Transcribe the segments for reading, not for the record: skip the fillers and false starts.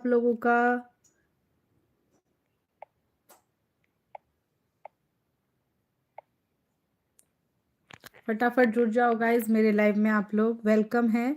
आप लोगों का। फटाफट जुड़ जाओ गाइस, मेरे लाइव में आप लोग वेलकम है।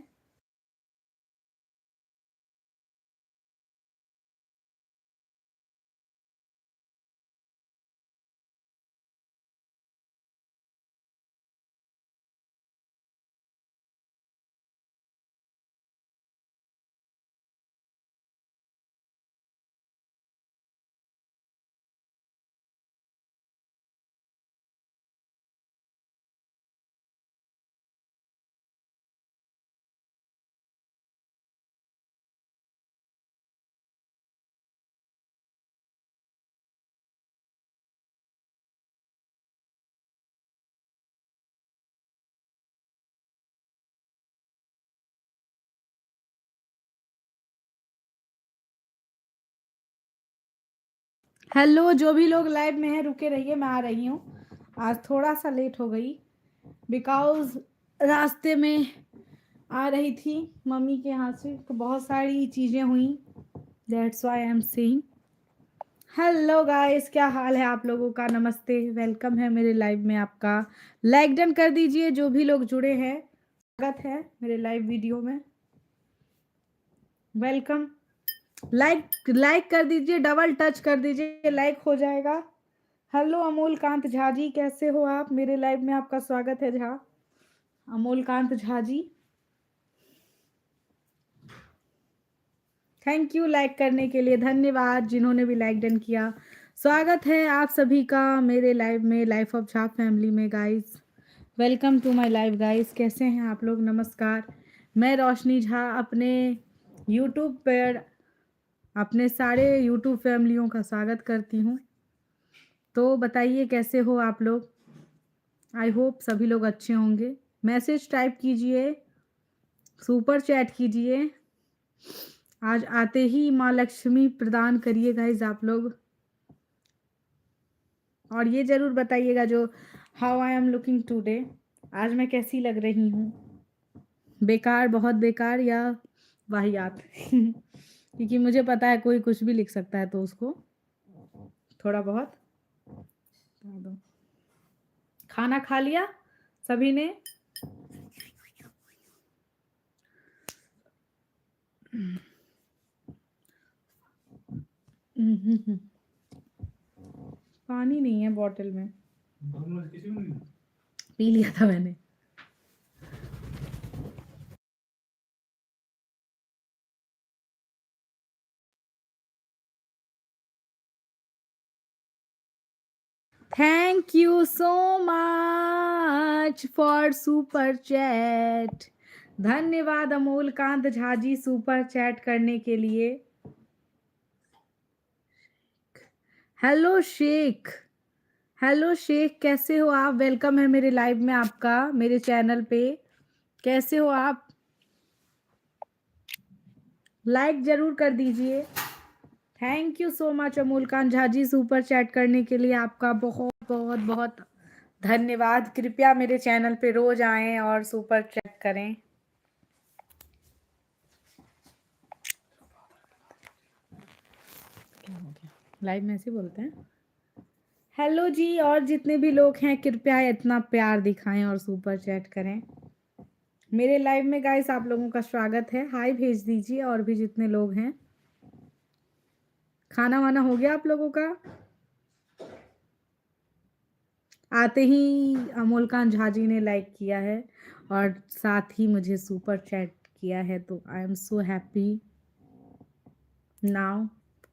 हेलो, जो भी लोग लाइव में हैं रुके रहिए, मैं आ रही हूँ। आज थोड़ा सा लेट हो गई बिकॉज रास्ते में आ रही थी मम्मी के यहाँ से, तो बहुत सारी चीज़ें हुई। That's why I am saying hello guys, क्या हाल है आप लोगों का। नमस्ते, वेलकम है मेरे लाइव में आपका। लाइक डन कर दीजिए जो भी लोग जुड़े हैं, स्वागत है मेरे लाइव वीडियो में। वेलकम। लाइक कर दीजिए, डबल टच कर दीजिए, लाइक हो जाएगा। हेलो अमोल कांत झा जी, कैसे हो आप। मेरे लाइव में आपका स्वागत है झा, अमोल कांत झा जी। थैंक यू लाइक करने के लिए, धन्यवाद जिन्होंने भी लाइक डन किया। स्वागत है आप सभी का मेरे लाइव में, लाइफ ऑफ झा फैमिली में guys. Welcome to my live guys, कैसे हैं आप लोग। नमस्कार, मैं रोशनी झा अपने यूट्यूब पर अपने सारे यूट्यूब फैमिलियों का स्वागत करती हूँ। तो बताइए कैसे हो आप लोग। आई होप सभी लोग अच्छे होंगे। मैसेज टाइप कीजिए, सुपर चैट कीजिए। आज आते ही माँ लक्ष्मी प्रदान करिए गाइज आप लोग। और ये जरूर बताइएगा जो how I am looking today, आज मैं कैसी लग रही हूँ। बेकार, बहुत बेकार या वाहियात क्योंकि मुझे पता है कोई कुछ भी लिख सकता है, तो उसको थोड़ा बहुत दो। खाना खा लिया सभी ने। पानी नहीं है बॉटल में, पी लिया था मैंने। Thank you so much for super chat. धन्यवाद अमोल कांत झा जी सुपर चैट करने के लिए। हेलो शेख, हेलो शेख, कैसे हो आप। वेलकम है मेरे लाइव में आपका, मेरे चैनल पे। कैसे हो आप, लाइक जरूर कर दीजिए। Thank you so much Amol Kant Jha ji super chat करने के लिए, आपका बहुत बहुत बहुत धन्यवाद। कृपया मेरे चैनल पे रोज आएं और सुपर चैट करें। लाइव में ऐसे बोलते हैं। हेलो जी, और जितने भी लोग हैं कृपया इतना प्यार दिखाएं और सुपर चैट करें। मेरे लाइव में गाइस आप लोगों का स्वागत है। हाय भेज दीजिए और भी जितने लोग हैं। खाना वाना हो गया आप लोगों का। आते ही अमोल कांत झा जी ने लाइक किया है और साथ ही मुझे सुपर चैट किया है, तो I am so happy now.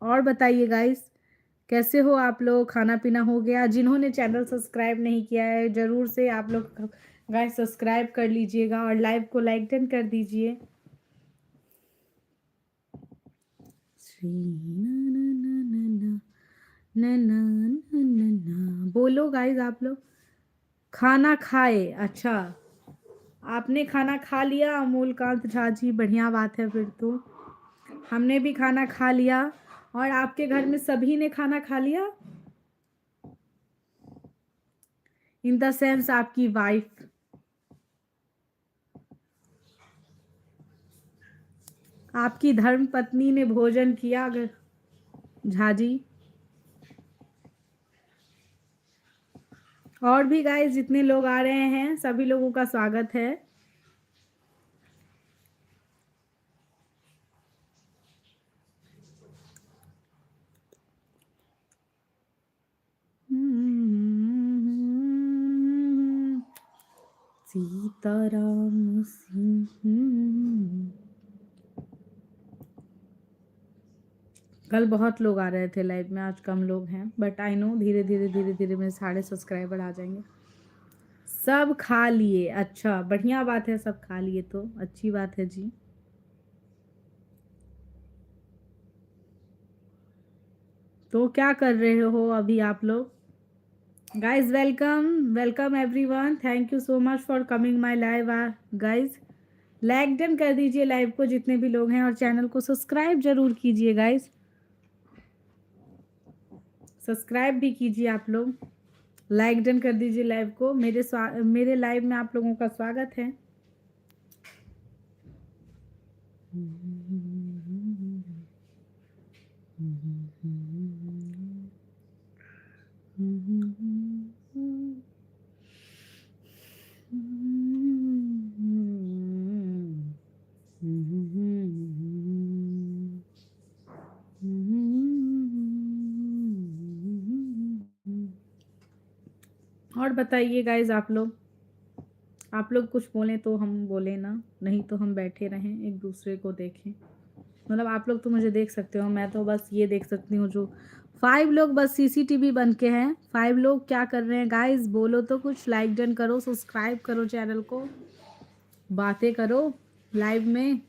और बताइए गाइस कैसे हो आप लोग, खाना पीना हो गया। जिन्होंने चैनल सब्सक्राइब नहीं किया है जरूर से आप लोग गाइस सब्सक्राइब कर लीजिएगा और लाइव को लाइक डन कर दीजिए। बोलो गाइस आप लोग। खाना खाए, अच्छा आपने खाना खा लिया अमोल कांत झा जी, बढ़िया बात है फिर तो। हमने भी खाना खा लिया। और आपके घर में सभी ने खाना खा लिया, इन द सेंस आपकी वाइफ। आपकी धर्म पत्नी ने भोजन किया झाजी। और भी गाइस जितने लोग आ रहे हैं सभी लोगों का स्वागत है। सीताराम कल बहुत लोग आ रहे थे लाइव में, आज कम लोग हैं, बट आई नो धीरे धीरे मेरे सारे सब्सक्राइबर आ जाएंगे। सब खा लिए, अच्छा बढ़िया बात है, सब खा लिए तो अच्छी बात है जी। तो क्या कर रहे हो अभी आप लोग? Guys welcome everyone, thank you so much for coming my live. Guys like done कर दीजिए लाइव को जितने भी लोग हैं, और चैनल को सब्सक्राइब जरूर कीजिए गाइज, सब्सक्राइब भी कीजिए आप लोग, लाइक डन कर दीजिए लाइव को। मेरे लाइव में आप लोगों का स्वागत है। और बताइए गाइज आप लोग कुछ बोलें तो हम बोलें ना, नहीं तो हम बैठे रहें एक दूसरे को देखें। मतलब आप लोग तो मुझे देख सकते हो, मैं तो बस ये देख सकती हूँ जो 5 लोग बस सीसीटीवी बन के हैं। 5 लोग क्या कर रहे हैं गाइस? बोलो तो कुछ, लाइक डन करो, सब्सक्राइब करो चैनल को, बातें करो लाइव में।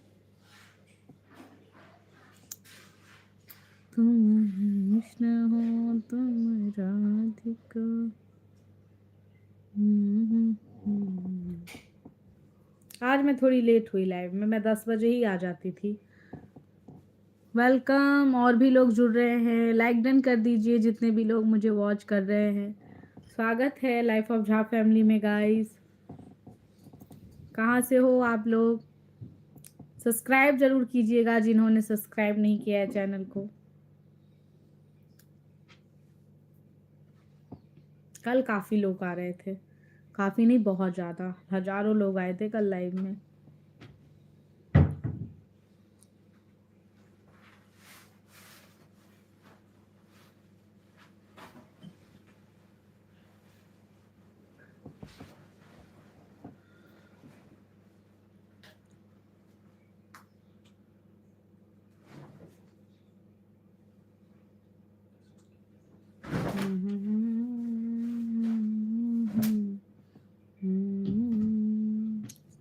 तुम कृष्ण हो तुम राधिका। आज मैं थोड़ी लेट हुई लाइव में, मैं 10 बजे ही आ जाती थी। वेलकम, और भी लोग जुड़ रहे हैं, लाइक डन कर दीजिए जितने भी लोग मुझे वॉच कर रहे हैं। स्वागत है लाइफ ऑफ झा फैमिली में गाइस। कहाँ से हो आप लोग? सब्सक्राइब जरूर कीजिएगा जिन्होंने सब्सक्राइब नहीं किया है चैनल को। कल काफ़ी लोग आ रहे थे, काफ़ी नहीं बहुत ज़्यादा, हज़ारों लोग आए थे कल लाइव में।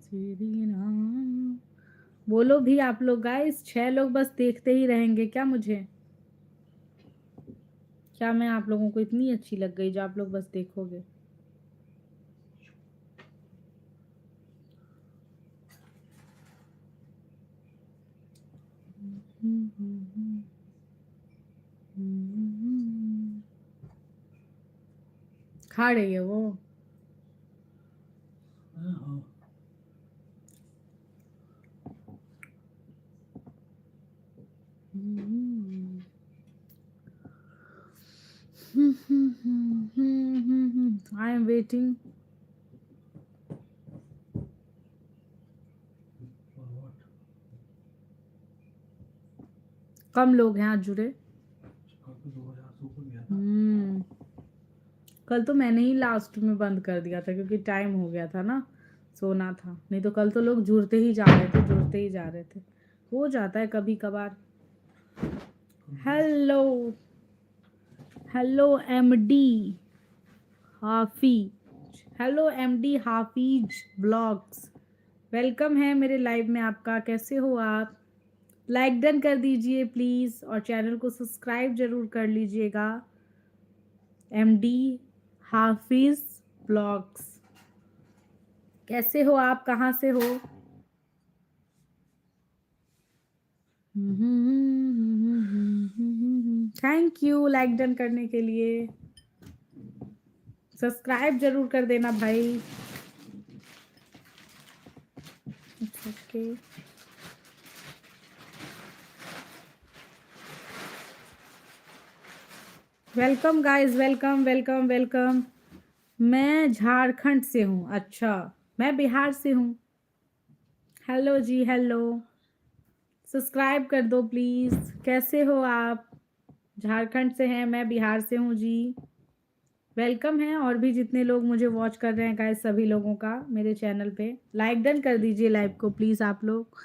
श्री राम बोलो भी आप लोग गाइस। 6 लोग बस देखते ही रहेंगे क्या मुझे? क्या मैं आप लोगों को इतनी अच्छी लग गई जो आप लोग बस देखोगे? खा रही है वो। I am waiting. कम लोग हैं आज जुड़े। कल तो मैंने ही लास्ट में बंद कर दिया था क्योंकि टाइम हो गया था ना, सोना था। नहीं तो कल तो लोग जुड़ते ही जा रहे थे, जुड़ते ही जा रहे थे। हो जाता है कभी कभार। हेलो हेलो एमडी हाफिज, हेलो एमडी हाफिज ब्लॉग्स, वेलकम है मेरे लाइव में आपका। कैसे हो आप? लाइक डन कर दीजिए प्लीज़, और चैनल को सब्सक्राइब जरूर कर लीजिएगा। एमडी हाफिज ब्लॉग्स, कैसे हो आप? कहाँ से हो? थैंक यू लाइक डन करने के लिए। सब्सक्राइब जरूर कर देना भाई। Okay welcome guys, welcome welcome welcome. मैं झारखंड से हूँ। अच्छा, मैं बिहार से हूँ। हेलो जी, हेलो। सब्सक्राइब कर दो प्लीज़। कैसे हो आप? झारखंड से हैं, मैं बिहार से हूँ जी। वेलकम है और भी जितने लोग मुझे वॉच कर रहे हैं गाइस, सभी लोगों का मेरे चैनल पे लाइक डन कर दीजिए लाइव को प्लीज़ आप लोग,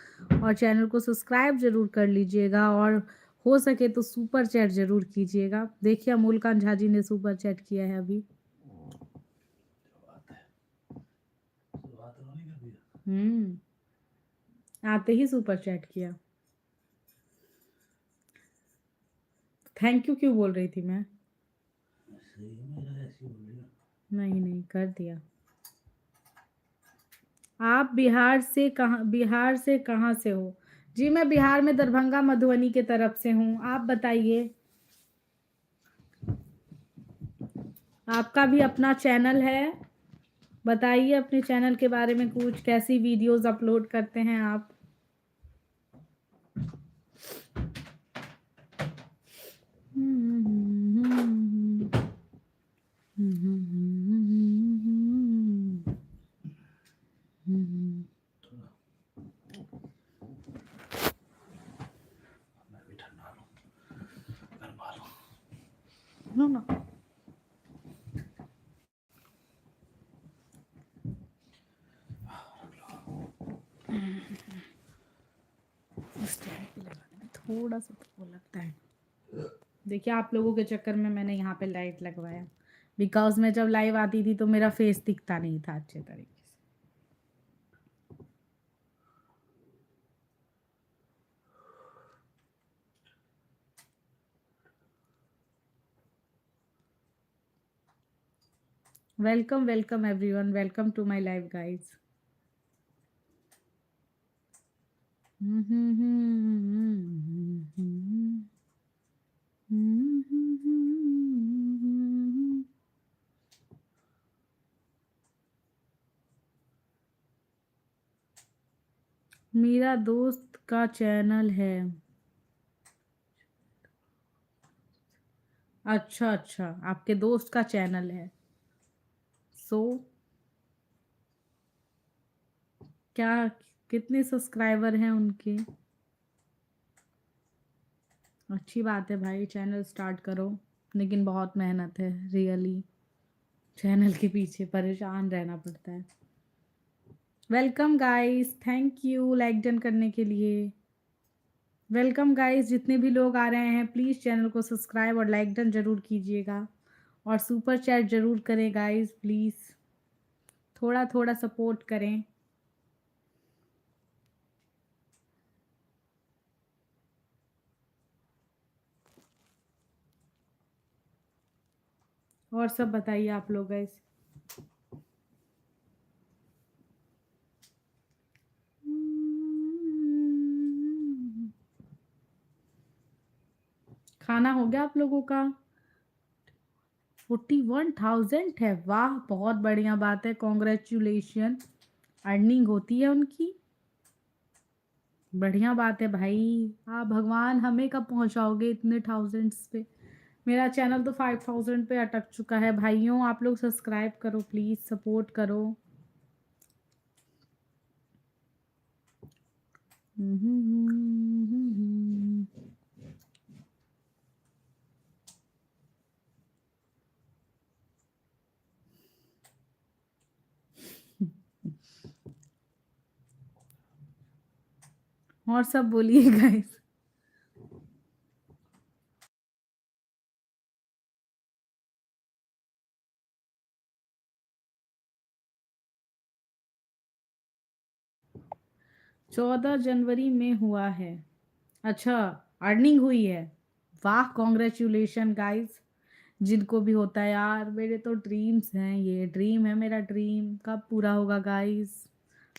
और चैनल को सब्सक्राइब ज़रूर कर लीजिएगा, और हो सके तो सुपर चैट ज़रूर कीजिएगा। देखिए अमोल कांत झा जी ने सुपर चैट किया है अभी। आते ही सुपर चैट किया। थैंक यू क्यों बोल रही थी मैं? नहीं नहीं, कर दिया। आप बिहार से कहाँ से हो? जी मैं बिहार में दरभंगा मधुबनी के तरफ से हूँ। आप बताइए। आपका भी अपना चैनल है? बताइए अपने चैनल के बारे में कुछ, कैसी वीडियोस अपलोड करते हैं आप? नो ना। थोड़ा सा तो वो लगता है। देखिए आप लोगों के चक्कर में मैंने यहाँ पे लाइट लगवाया, बिकॉज मैं जब लाइव आती थी तो मेरा फेस दिखता नहीं था अच्छे तरीके से। Welcome welcome everyone, welcome to my live guys. मेरा दोस्त का चैनल है। अच्छा अच्छा, आपके दोस्त का चैनल है। सो क्या, कितने सब्सक्राइबर हैं उनके? अच्छी बात है भाई, चैनल स्टार्ट करो, लेकिन बहुत मेहनत है रियली। चैनल के पीछे परेशान रहना पड़ता है। Welcome guys, thank you like done करने के लिए। वेलकम गाइस, जितने भी लोग आ रहे हैं प्लीज़ चैनल को सब्सक्राइब और लाइक डन ज़रूर कीजिएगा, और सुपर चैट ज़रूर करें गाइस प्लीज़, थोड़ा थोड़ा सपोर्ट करें। और सब बताइए आप लोग गाइस। खाना हो गया आप लोगों का? 41,000 है, वाह बहुत बढ़िया बात है, कॉन्ग्रेचुलेशन। अर्निंग होती है उनकी, बढ़िया बात है भाई। आप भगवान हमें कब पहुंचाओगे इतने थाउजेंड्स पे? मेरा चैनल तो 5,000 पे अटक चुका है भाइयों, आप लोग सब्सक्राइब करो प्लीज़, सपोर्ट करो। और सब बोलिए गाइस। चौदह जनवरी में हुआ है। अच्छा, अर्निंग हुई है। वाह कॉन्ग्रेचुलेशन गाइस, जिनको भी होता है यार, मेरे तो ड्रीम्स हैं, ये ड्रीम है मेरा, ड्रीम कब पूरा होगा गाइस?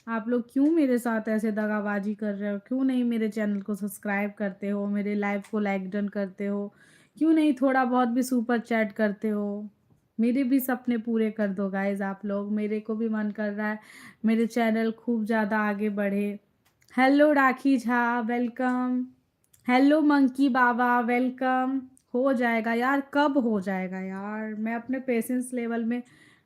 आप लोग क्यों मेरे साथ ऐसे दगाबाजी कर रहे हो? क्यों नहीं मेरे चैनल को सब्सक्राइब करते हो, मेरे लाइव को लाइक डन करते हो? क्यों नहीं थोड़ा बहुत भी सुपर चैट करते हो? मेरे भी सपने पूरे कर दो गाइज आप लोग, मेरे को भी मन कर रहा है मेरे चैनल खूब ज़्यादा आगे बढ़े। हेलो राखी झा, वेलकम। हेलो मंकी बाबा, वेलकम। हो जाएगा यार, कब हो जाएगा यार? मैं अपने पेशेंस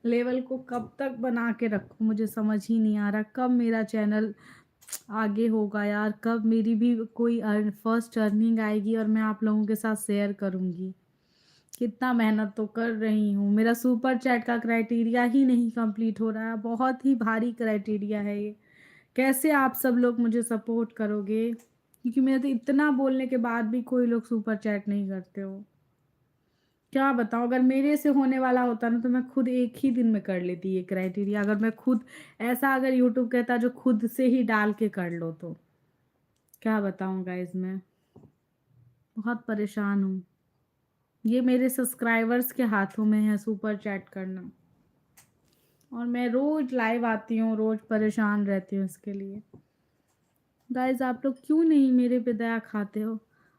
लेवल को कब तक बना के रखूं, मुझे समझ ही नहीं आ रहा। कब मेरा चैनल आगे होगा यार, कब मेरी भी कोई फर्स्ट अर्निंग आएगी और मैं आप लोगों के साथ शेयर करूंगी। कितना मेहनत तो कर रही हूँ, मेरा सुपर चैट का क्राइटेरिया ही नहीं कंप्लीट हो रहा है। बहुत ही भारी क्राइटेरिया है ये। कैसे आप सब लोग मुझे सपोर्ट करोगे? क्योंकि मेरे तो इतना बोलने के बाद भी कोई लोग सुपर चैट नहीं करते हो। क्या बताऊँ, अगर मेरे से होने वाला होता ना तो मैं खुद एक ही दिन में कर लेती ये क्राइटेरिया। अगर मैं खुद ऐसा, अगर यूट्यूब कहता जो खुद से ही डाल के कर लो, तो क्या बताऊँ गाइज, मैं बहुत परेशान हूँ। ये मेरे सब्सक्राइबर्स के हाथों में है सुपर चैट करना, और मैं रोज लाइव आती हूँ, रोज परेशान रहती हूँ इसके लिए। गाइज आप लोग क्यों नहीं मेरे पे दया खाते हो?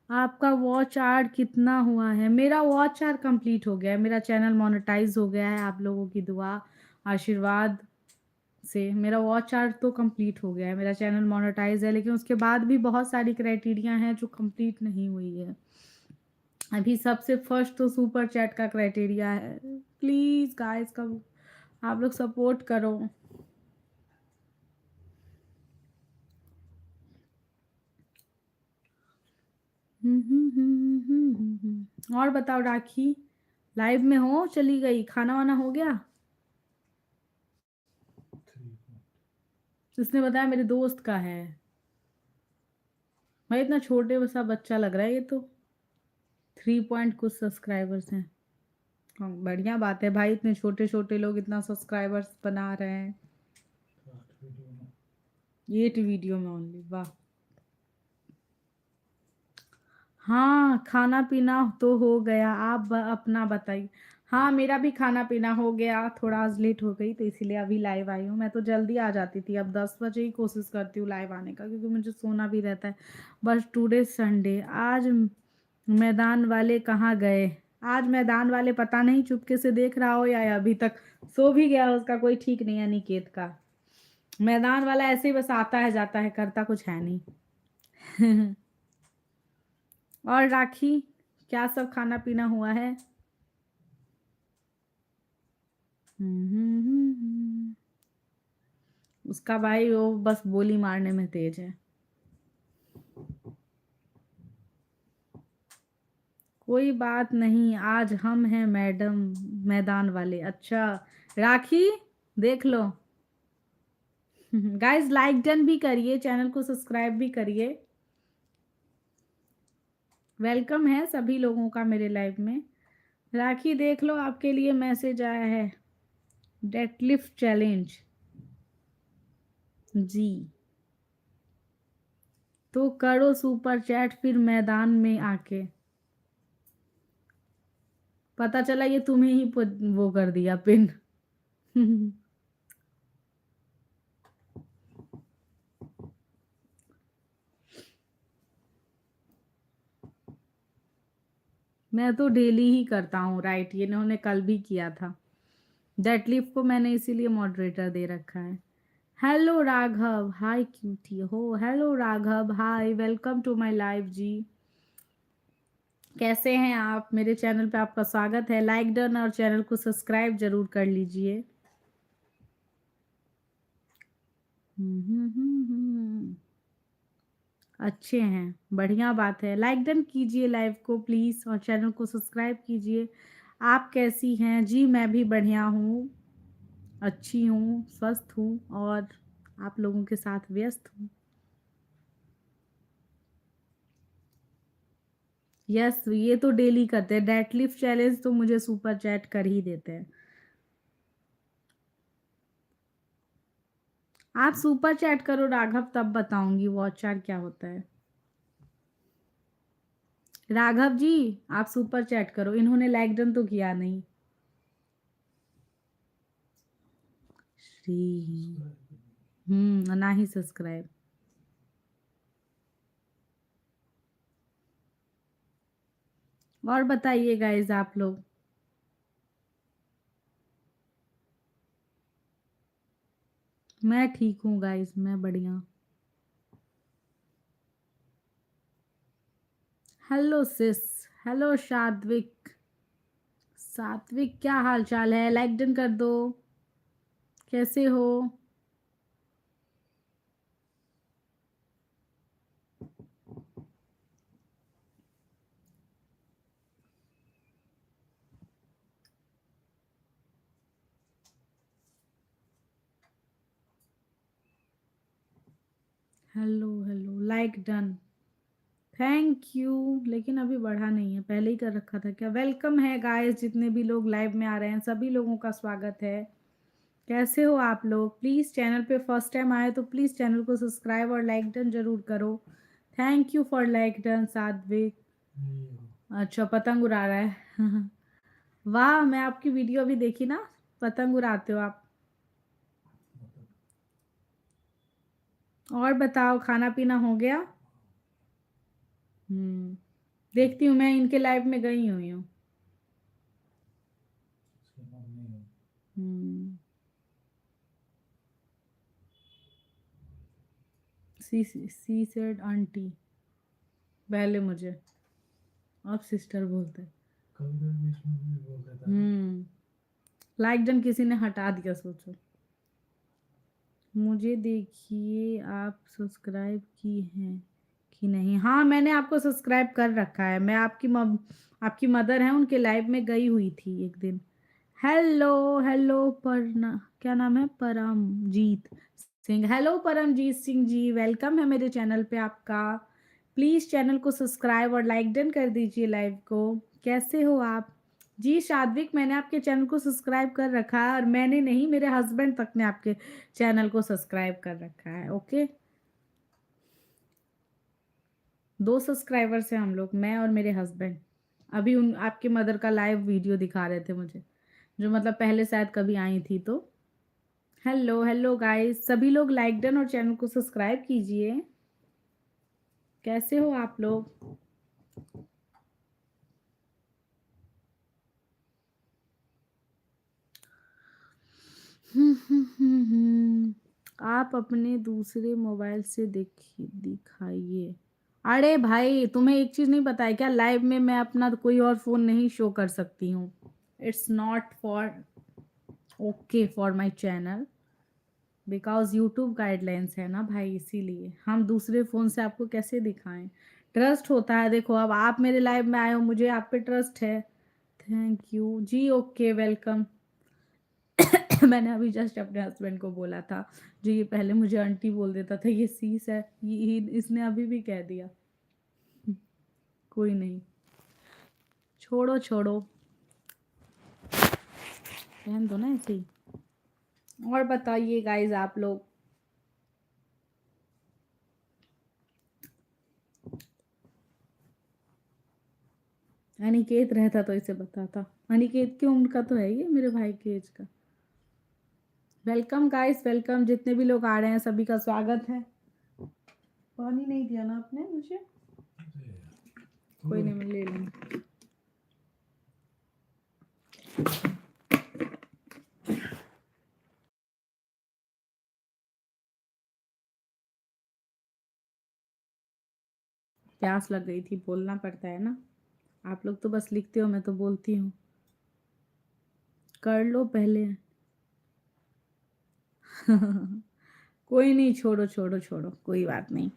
आपका वॉच आवर कितना हुआ है? मेरा वॉच आवर कंप्लीट हो गया है, मेरा चैनल मोनेटाइज हो गया है। आप लोगों की दुआ आशीर्वाद से मेरा वॉच आवर तो कंप्लीट हो गया है, मेरा चैनल मोनेटाइज है। लेकिन उसके बाद भी बहुत सारी क्राइटेरिया हैं जो कंप्लीट नहीं हुई है। अभी सबसे फर्स्ट तो सुपर चैट का क्राइटेरिया है। प्लीज़ गाइस, कब आप लोग सपोर्ट करो। और बताओ राखी, लाइव में हो? चली गई? खाना वाना हो गया? जिसने बताया मेरे दोस्त का है। भाई इतना छोटे सा बच्चा लग रहा है ये तो। 3 कुछ सब्सक्राइबर्स हैं। हाँ, बढ़िया बात है भाई, इतने छोटे छोटे लोग इतना सब्सक्राइबर्स बना रहे हैं। 8 वीडियो में ओनली, वाह। हाँ, खाना पीना तो हो गया, आप अपना बताइए। हाँ, मेरा भी खाना पीना हो गया। थोड़ा आज लेट हो गई तो इसीलिए अभी लाइव आई हूँ। मैं तो जल्दी आ जाती थी, अब 10 बजे ही कोशिश करती हूँ लाइव आने का, क्योंकि मुझे सोना भी रहता है। बस टुडे संडे। आज मैदान वाले कहाँ गए? आज मैदान वाले पता नहीं चुपके से देख रहा हो या अभी तक सो भी गया हो, उसका कोई ठीक नहीं है निकेत का। मैदान वाला ऐसे ही बस आता है जाता है, करता कुछ है नहीं। और राखी, क्या सब खाना पीना हुआ है? उसका भाई वो बस गोली मारने में तेज है। कोई बात नहीं, आज हम हैं मैडम मैदान वाले। अच्छा राखी, देख लो। गाइस लाइक डन भी करिए, चैनल को सब्सक्राइब भी करिए। वेलकम है सभी लोगों का मेरे लाइव में। राखी देख लो, आपके लिए मैसेज आया है, डेडलिफ्ट चैलेंज। जी, तो करो सुपर चैट फिर मैदान में आके। पता चला ये तुम्हें ही वो कर दिया पिन। मैं तो डेली ही करता हूँ राइट, ये इन्होंने कल भी किया था। डेडलिफ्ट को मैंने इसीलिए मॉडरेटर दे रखा है। हेलो राघव, हाय क्यूटी हो। Hello Raghav, hi, welcome to my live जी। कैसे हैं आप? मेरे चैनल पे आपका स्वागत है। लाइक डन और चैनल को सब्सक्राइब जरूर कर लीजिए। अच्छे हैं, बढ़िया बात है। लाइक डन कीजिए लाइव को प्लीज़, और चैनल को सब्सक्राइब कीजिए। आप कैसी हैं? जी मैं भी बढ़िया हूँ, अच्छी हूँ, स्वस्थ हूँ, और आप लोगों के साथ व्यस्त हूँ। यस, ये तो डेली करते हैं। डेडलिफ्ट चैलेंज तो मुझे सुपर चैट कर ही देते हैं। आप सुपर चैट करो राघव, तब बताऊंगी वॉच आवर क्या होता है। राघव जी, आप सुपर चैट करो। इन्होंने लाइक डन तो किया नहीं। श्री, ना ही सब्सक्राइब। और बताइए गाइज आप लोग। मैं ठीक हूँ गाइज, मैं बढ़िया। हेलो सिस, हेलो सात्विक। सात्विक क्या हाल चाल है? लाइक डन कर दो। कैसे हो? Hello hello, like done. Thank you. लेकिन अभी बढ़ा नहीं है, पहले ही कर रखा था क्या? वेलकम है गाइस, जितने भी लोग लाइव में आ रहे हैं सभी लोगों का स्वागत है। कैसे हो आप लोग? प्लीज़ चैनल पे फर्स्ट टाइम आए तो प्लीज़ चैनल को सब्सक्राइब और लाइक डन जरूर करो। Thank you for like done सात्विक। अच्छा, पतंग उड़ा रहा है। वाह, मैं आपकी वीडियो अभी देखी ना, पतंग उड़ाते हो आप। और बताओ, खाना पीना हो गया? देखती हूँ, मैं इनके लाइव में गई हुई हूँ। हम्म। सी सेड आंटी पहले मुझे, अब सिस्टर बोलते। लाइक डन किसी ने हटा दिया, सोचो। मुझे देखिए आप सब्सक्राइब की हैं कि नहीं। हाँ, मैंने आपको सब्सक्राइब कर रखा है। मैं आपकी मदर है, उनके लाइव में गई हुई थी एक दिन। हेलो हेलो, क्या नाम है? परमजीत सिंह। हेलो परमजीत सिंह जी, वेलकम है मेरे चैनल पे आपका। प्लीज़ चैनल को सब्सक्राइब और लाइक डन कर दीजिए लाइव को। कैसे हो आप? जी सात्विक, मैंने आपके चैनल को सब्सक्राइब कर रखा है, और मैंने नहीं, मेरे हस्बैंड तक ने आपके चैनल को सब्सक्राइब कर रखा है। ओके, 2 सब्सक्राइबर्स हैं हम लोग, मैं और मेरे हस्बैंड। अभी उन आपके मदर का लाइव वीडियो दिखा रहे थे मुझे, जो मतलब पहले शायद कभी आई थी तो। हेलो हेलो गाइस, सभी लोग लाइक डन और चैनल को सब्सक्राइब कीजिए। कैसे हो आप लोग? आप अपने दूसरे मोबाइल से देखिए, दिखाइए। अरे भाई, तुम्हें एक चीज नहीं पता है क्या? लाइव में मैं अपना कोई और फोन नहीं शो कर सकती हूँ। It's not for okay for my channel, because YouTube guidelines है ना भाई, इसीलिए हम दूसरे फ़ोन से आपको कैसे दिखाएं। ट्रस्ट होता है। देखो, अब आप मेरे लाइव में आए हो, मुझे आप पे ट्रस्ट है। Thank you ji. Okay, welcome. मैंने अभी जस्ट अपने हस्बैंड को बोला था, जो ये पहले मुझे आंटी बोल देता था, ये सीस है, ये इसने अभी भी कह दिया। कोई नहीं, छोड़ो छोड़ो, रहने दो ना ऐसे ही। और बताइए गाइज आप लोग। अनिकेत रहता तो इसे बताता। अनिकेत की उम्र का तो है ये, मेरे भाई के एज का। Welcome guys, welcome. जितने भी लोग आ रहे हैं सभी का स्वागत है। पानी नहीं दिया ना आपने मुझे? कोई नहीं, मैं ले लूँगी। प्यास लग गई थी, बोलना पड़ता है ना। आप लोग तो बस लिखते हो, मैं तो बोलती हूँ। कर लो पहले। कोई नहीं, छोड़ो छोड़ो छोड़ो, कोई बात नहीं।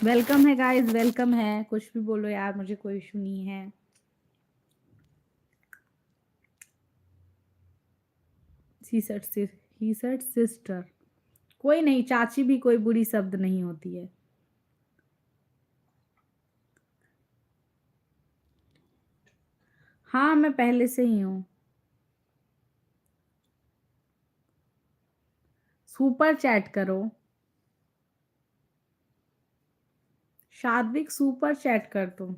वेलकम है गाइस, वेलकम है। कुछ भी बोलो यार, मुझे कोई इशू नहीं है। He said sister. कोई नहीं, चाची भी कोई बुरी शब्द नहीं होती है। हाँ, मैं पहले से ही हूँ। सुपर चैट करो। शाद्विक, सुपर चैट कर दो।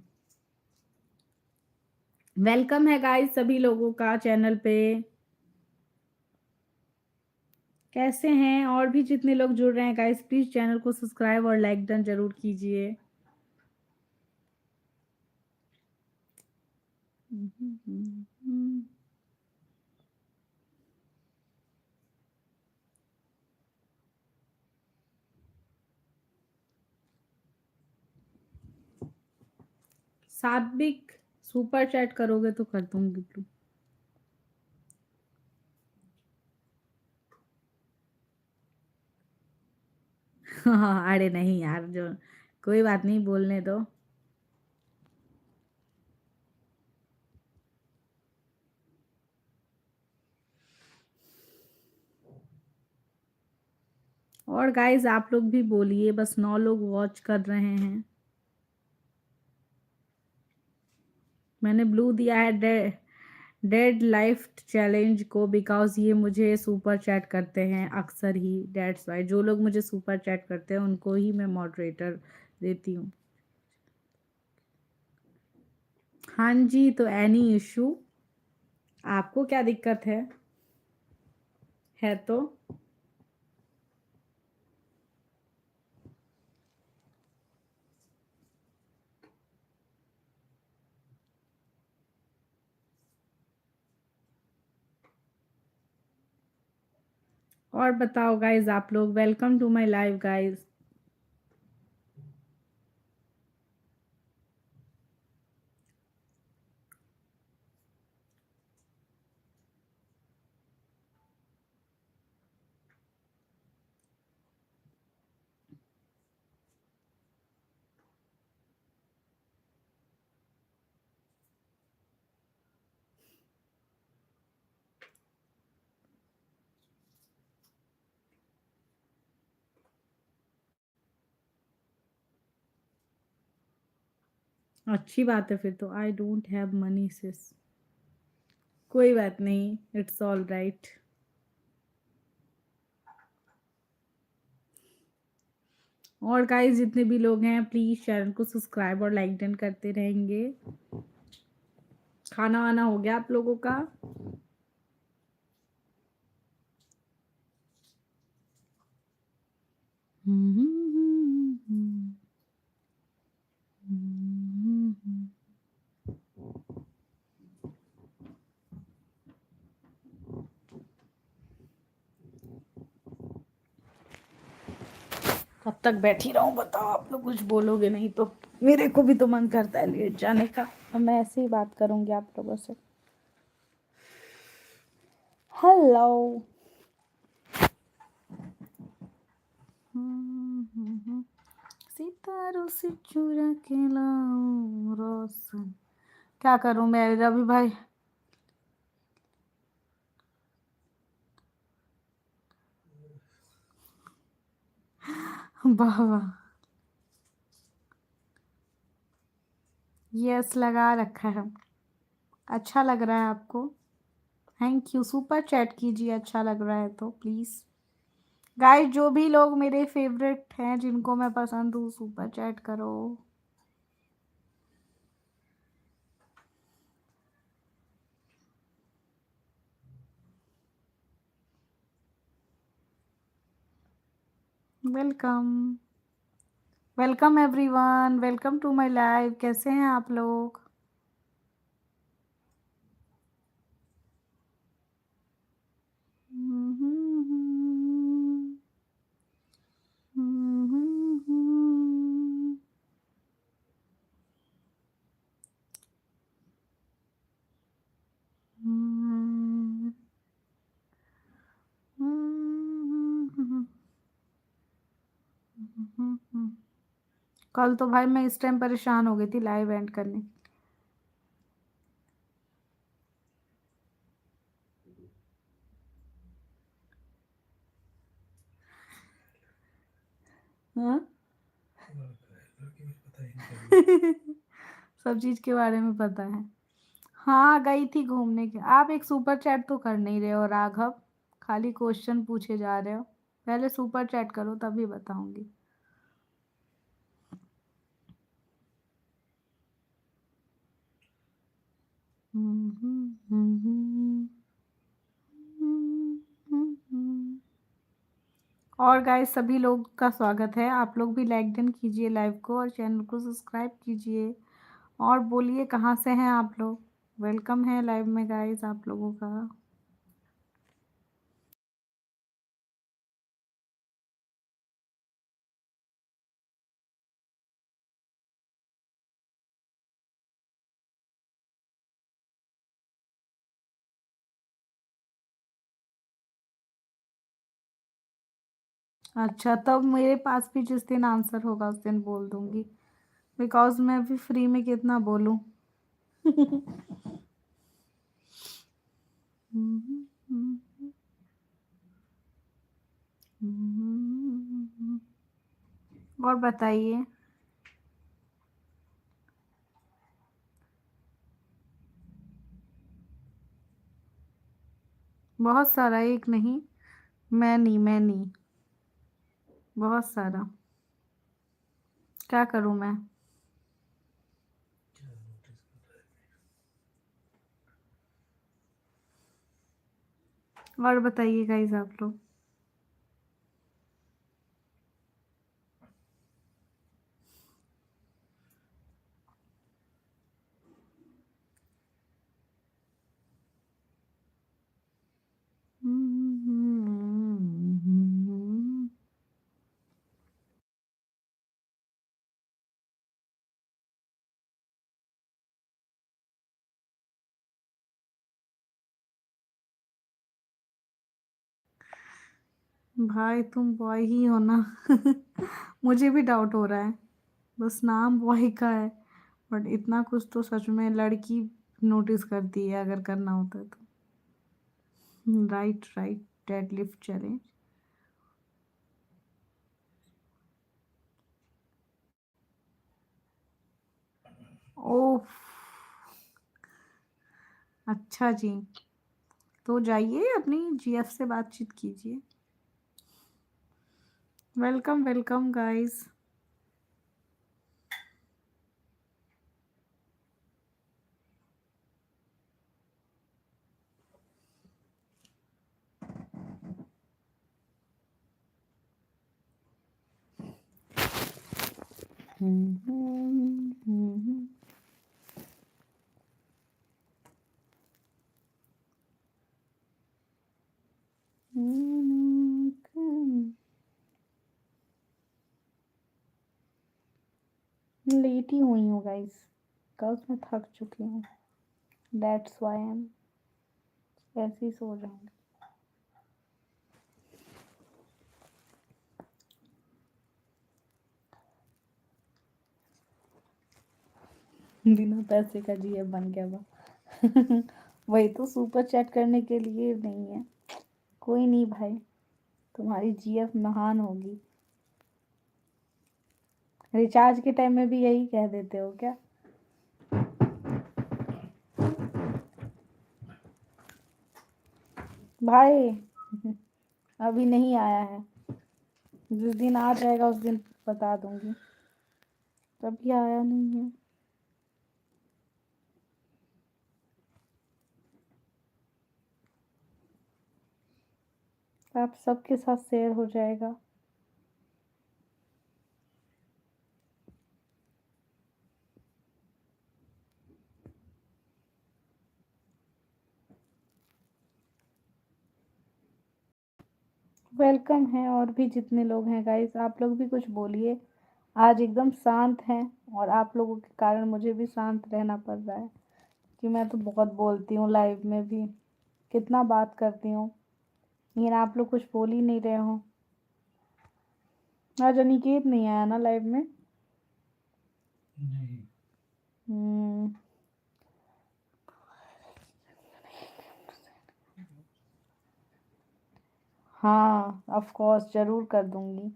वेलकम है गाइस सभी लोगों का चैनल पे। कैसे हैं? और भी जितने लोग जुड़ रहे हैं गाइस, प्लीज चैनल को सब्सक्राइब और लाइक डन जरूर कीजिए। सात्विक, सुपर चैट करोगे तो कर दूंगी ब्लू। हाँ, अरे नहीं यार, जो कोई बात नहीं, बोलने दो। और गाइस आप लोग भी बोलिए, बस 9 लोग वॉच कर रहे हैं। मैंने ब्लू दिया है डेड लाइफ चैलेंज को, बिकॉज ये मुझे सुपर चैट करते हैं अक्सर ही, डेट्स वाई। जो लोग मुझे सुपर चैट करते हैं उनको ही मैं मॉडरेटर देती हूँ। हाँ जी, तो एनी इशू, आपको क्या दिक्कत है तो। और बताओ गाइज, आप लोग, welcome to my live guys. अच्छी बात है फिर तो। I don't have money sis. कोई बात नहीं, इट्स ऑल राइट। और गाइस जितने भी लोग हैं प्लीज चैनल को सब्सक्राइब और लाइक डन करते रहेंगे। खाना वाना हो गया आप लोगों का? कब तक बैठी रहूं बताओ? आप लोग कुछ बोलोगे नहीं तो मेरे को भी तो मन करता है लेट जाने का। अब मैं ऐसे ही बात करूंगी आप लोगों से। हेलो। सितारों से चुरा के लाऊं रोशन। क्या करूं मैं रवि भाई? वाह वाह। यस, लगा रखा है। अच्छा लग रहा है आपको? Thank you. सुपर चैट कीजिए अच्छा लग रहा है तो प्लीज़। गाइस जो भी लोग मेरे फेवरेट हैं, जिनको मैं पसंद हूँ, सुपर चैट करो। Welcome. Welcome everyone, welcome to my live. कैसे हैं आप लोग? कल तो भाई मैं इस टाइम परेशान हो गई थी लाइव एंड करने। हाँ। सब चीज के बारे में पता है। हाँ, गई थी घूमने के। आप एक सुपर चैट तो कर नहीं रहे हो राघव, खाली क्वेश्चन पूछे जा रहे हो। पहले सुपर चैट करो तभी बताऊंगी। और गाइस सभी लोग का स्वागत है। आप लोग भी लाइक डन कीजिए लाइव को और चैनल को सब्सक्राइब कीजिए। और बोलिए कहाँ से हैं आप लोग? वेलकम है लाइव में गाइस आप लोगों का। अच्छा, तब मेरे पास भी जिस दिन आंसर होगा उस दिन बोल दूंगी, बिकॉज मैं अभी फ्री में कितना बोलूं। और बताइए। बहुत सारा, एक नहीं। मैं नहीं, बहुत सारा। क्या करूं मैं। और बताइए गाइस आप लोग। भाई तुम बॉय ही हो ना। मुझे भी डाउट हो रहा है। बस नाम बॉय का है, बट इतना कुछ तो सच में लड़की नोटिस करती है अगर करना होता है तो। Right right, deadlift challenge. Oh, अच्छा जी। तो जाइए अपनी जीएफ से बातचीत कीजिए। Welcome welcome guys. लेट ही हुई हूँ गाइस, कल मैं थक चुकी हूँ। दैट्स व्हाई आई एम ऐसे ही सो जाऊंगी। बिना पैसे का जीएफ बन गया बा। वही तो सुपर चैट करने के लिए नहीं है। कोई नहीं भाई, तुम्हारी जीएफ महान होगी। रिचार्ज के टाइम में भी यही कह देते हो क्या। भाई अभी नहीं आया है, जिस दिन आ जाएगा उस दिन बता दूंगी। तभी आया नहीं है। आप सबके साथ शेयर हो जाएगा। वेलकम है और भी जितने लोग हैं गाइस, आप लोग भी कुछ बोलिए। आज एकदम शांत हैं, और आप लोगों के कारण मुझे भी शांत रहना पड़ रहा है, कि मैं तो बहुत बोलती हूँ लाइव में भी, कितना बात करती हूँ, लेकिन आप लोग कुछ बोल ही नहीं रहे हो। आज अनिकेत नहीं आया ना लाइव में। हम्म। हाँ ऑफ कोर्स, जरूर कर दूंगी।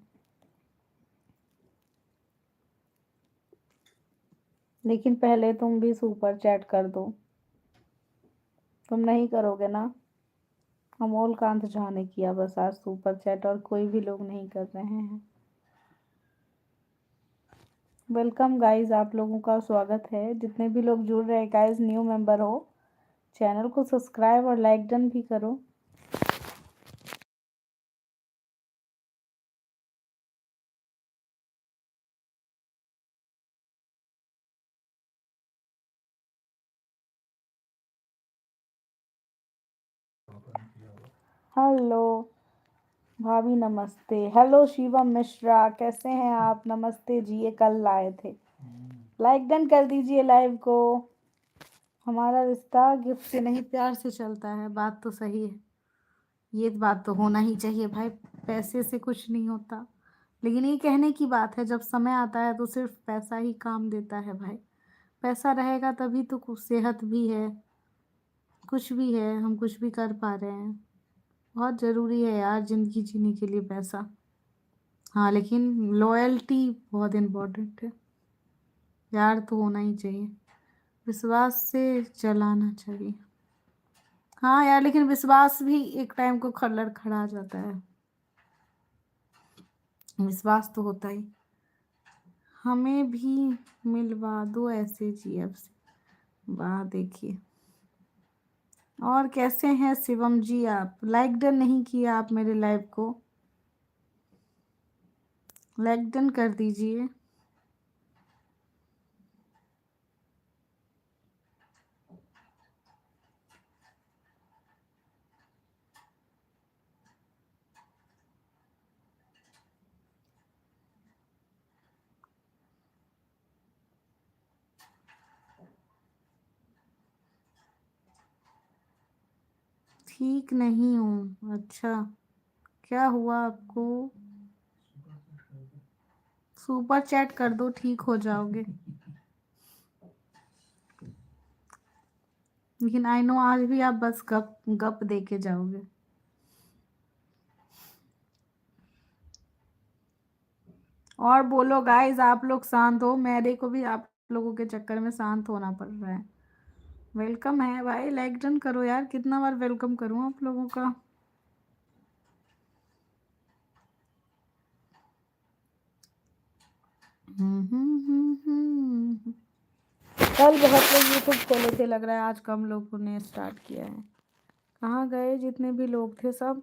लेकिन पहले तुम भी सुपर चैट कर दो। तुम नहीं करोगे ना। अमोल कांत झा ने किया बस आज सुपर चैट, और कोई भी लोग नहीं कर रहे हैं। वेलकम गाइस, आप लोगों का स्वागत है। जितने भी लोग जुड़ रहे हैं गाइस, न्यू मेंबर हो, चैनल को सब्सक्राइब और लाइक डन भी करो। हेलो भाभी, नमस्ते। हेलो शिवम मिश्रा, कैसे हैं आप। नमस्ते जी, ये कल लाए थे। लाइक डन कर दीजिए लाइव को। हमारा रिश्ता गिफ्ट से नहीं प्यार से चलता है, बात तो सही है। ये बात तो होना ही चाहिए भाई। पैसे से कुछ नहीं होता। लेकिन ये कहने की बात है, जब समय आता है तो सिर्फ पैसा ही काम देता है भाई। पैसा रहेगा तभी तो कुछ सेहत भी है, कुछ भी है, हम कुछ भी कर पा रहे हैं। बहुत ज़रूरी है यार ज़िंदगी जीने के लिए पैसा। हाँ, लेकिन लॉयल्टी बहुत इम्पोर्टेंट है। प्यार तो होना ही चाहिए, विश्वास से चलाना चाहिए। हाँ यार, लेकिन विश्वास भी एक टाइम को खल्लड़ खड़ा जाता है। विश्वास तो होता ही। हमें भी मिलवा दो ऐसे जीएफ से। वाह, देखिए। और कैसे हैं शिवम जी? आप लाइक डन नहीं किया आप मेरे लाइव को, लाइक डन कर दीजिए। ठीक नहीं हूँ? अच्छा, क्या हुआ आपको? सुपर चैट कर दो, ठीक हो जाओगे। लेकिन आई नो आज भी आप बस गप गप दे के जाओगे। और बोलो गाइस, आप लोग शांत हो, मेरे को भी आप लोगों के चक्कर में शांत होना पड़ रहा है। वेलकम है भाई, लाइक डन करो यार। कितना बार वेलकम करूं आप लोगों का? कल बहुत लोग यूट्यूब खोले थे, लग रहा है आज कम लोगों ने स्टार्ट किया है। कहाँ गए जितने भी लोग थे सब?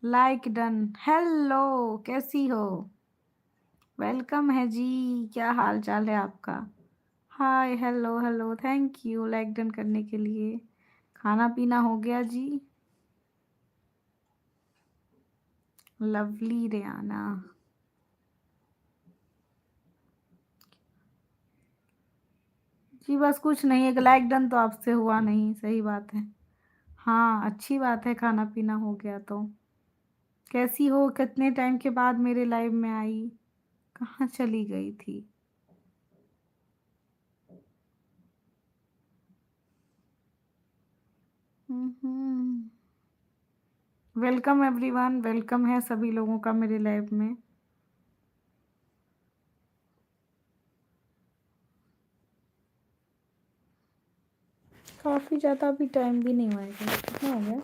Like done. हेलो, कैसी हो? वेलकम है जी। क्या हाल चाल है आपका? Hi, hello hello, thank you like done करने के लिए। खाना पीना हो गया जी? लवली रेयाना। जी बस कुछ नहीं, एक लाइक डन तो आपसे हुआ नहीं, सही बात है। हाँ, अच्छी बात है, खाना पीना हो गया तो। कैसी हो? कितने टाइम के बाद मेरे लाइव में आई? कहाँ चली गई थी? वेलकम एवरीवन, वेलकम है सभी लोगों का मेरे लाइव में। काफ़ी ज़्यादा भी टाइम भी नहीं हुआ, कितना हो गया?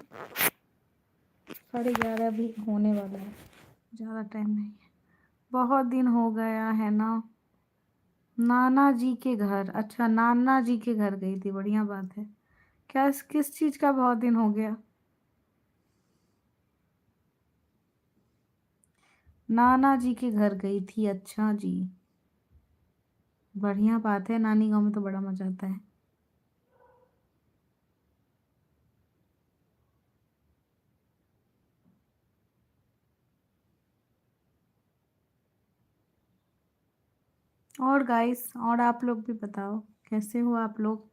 11:30 भी होने वाला है, ज़्यादा टाइम नहीं है। बहुत दिन हो गया है ना। नाना जी के घर? अच्छा, नाना जी के घर गई थी, बढ़िया बात है। क्या किस चीज़ का बहुत दिन हो गया? नाना जी के घर गई थी, अच्छा जी, बढ़िया बात है। नानी गांव में तो बड़ा मजा आता है। और गाइस, और आप लोग भी बताओ, कैसे हो आप लोग?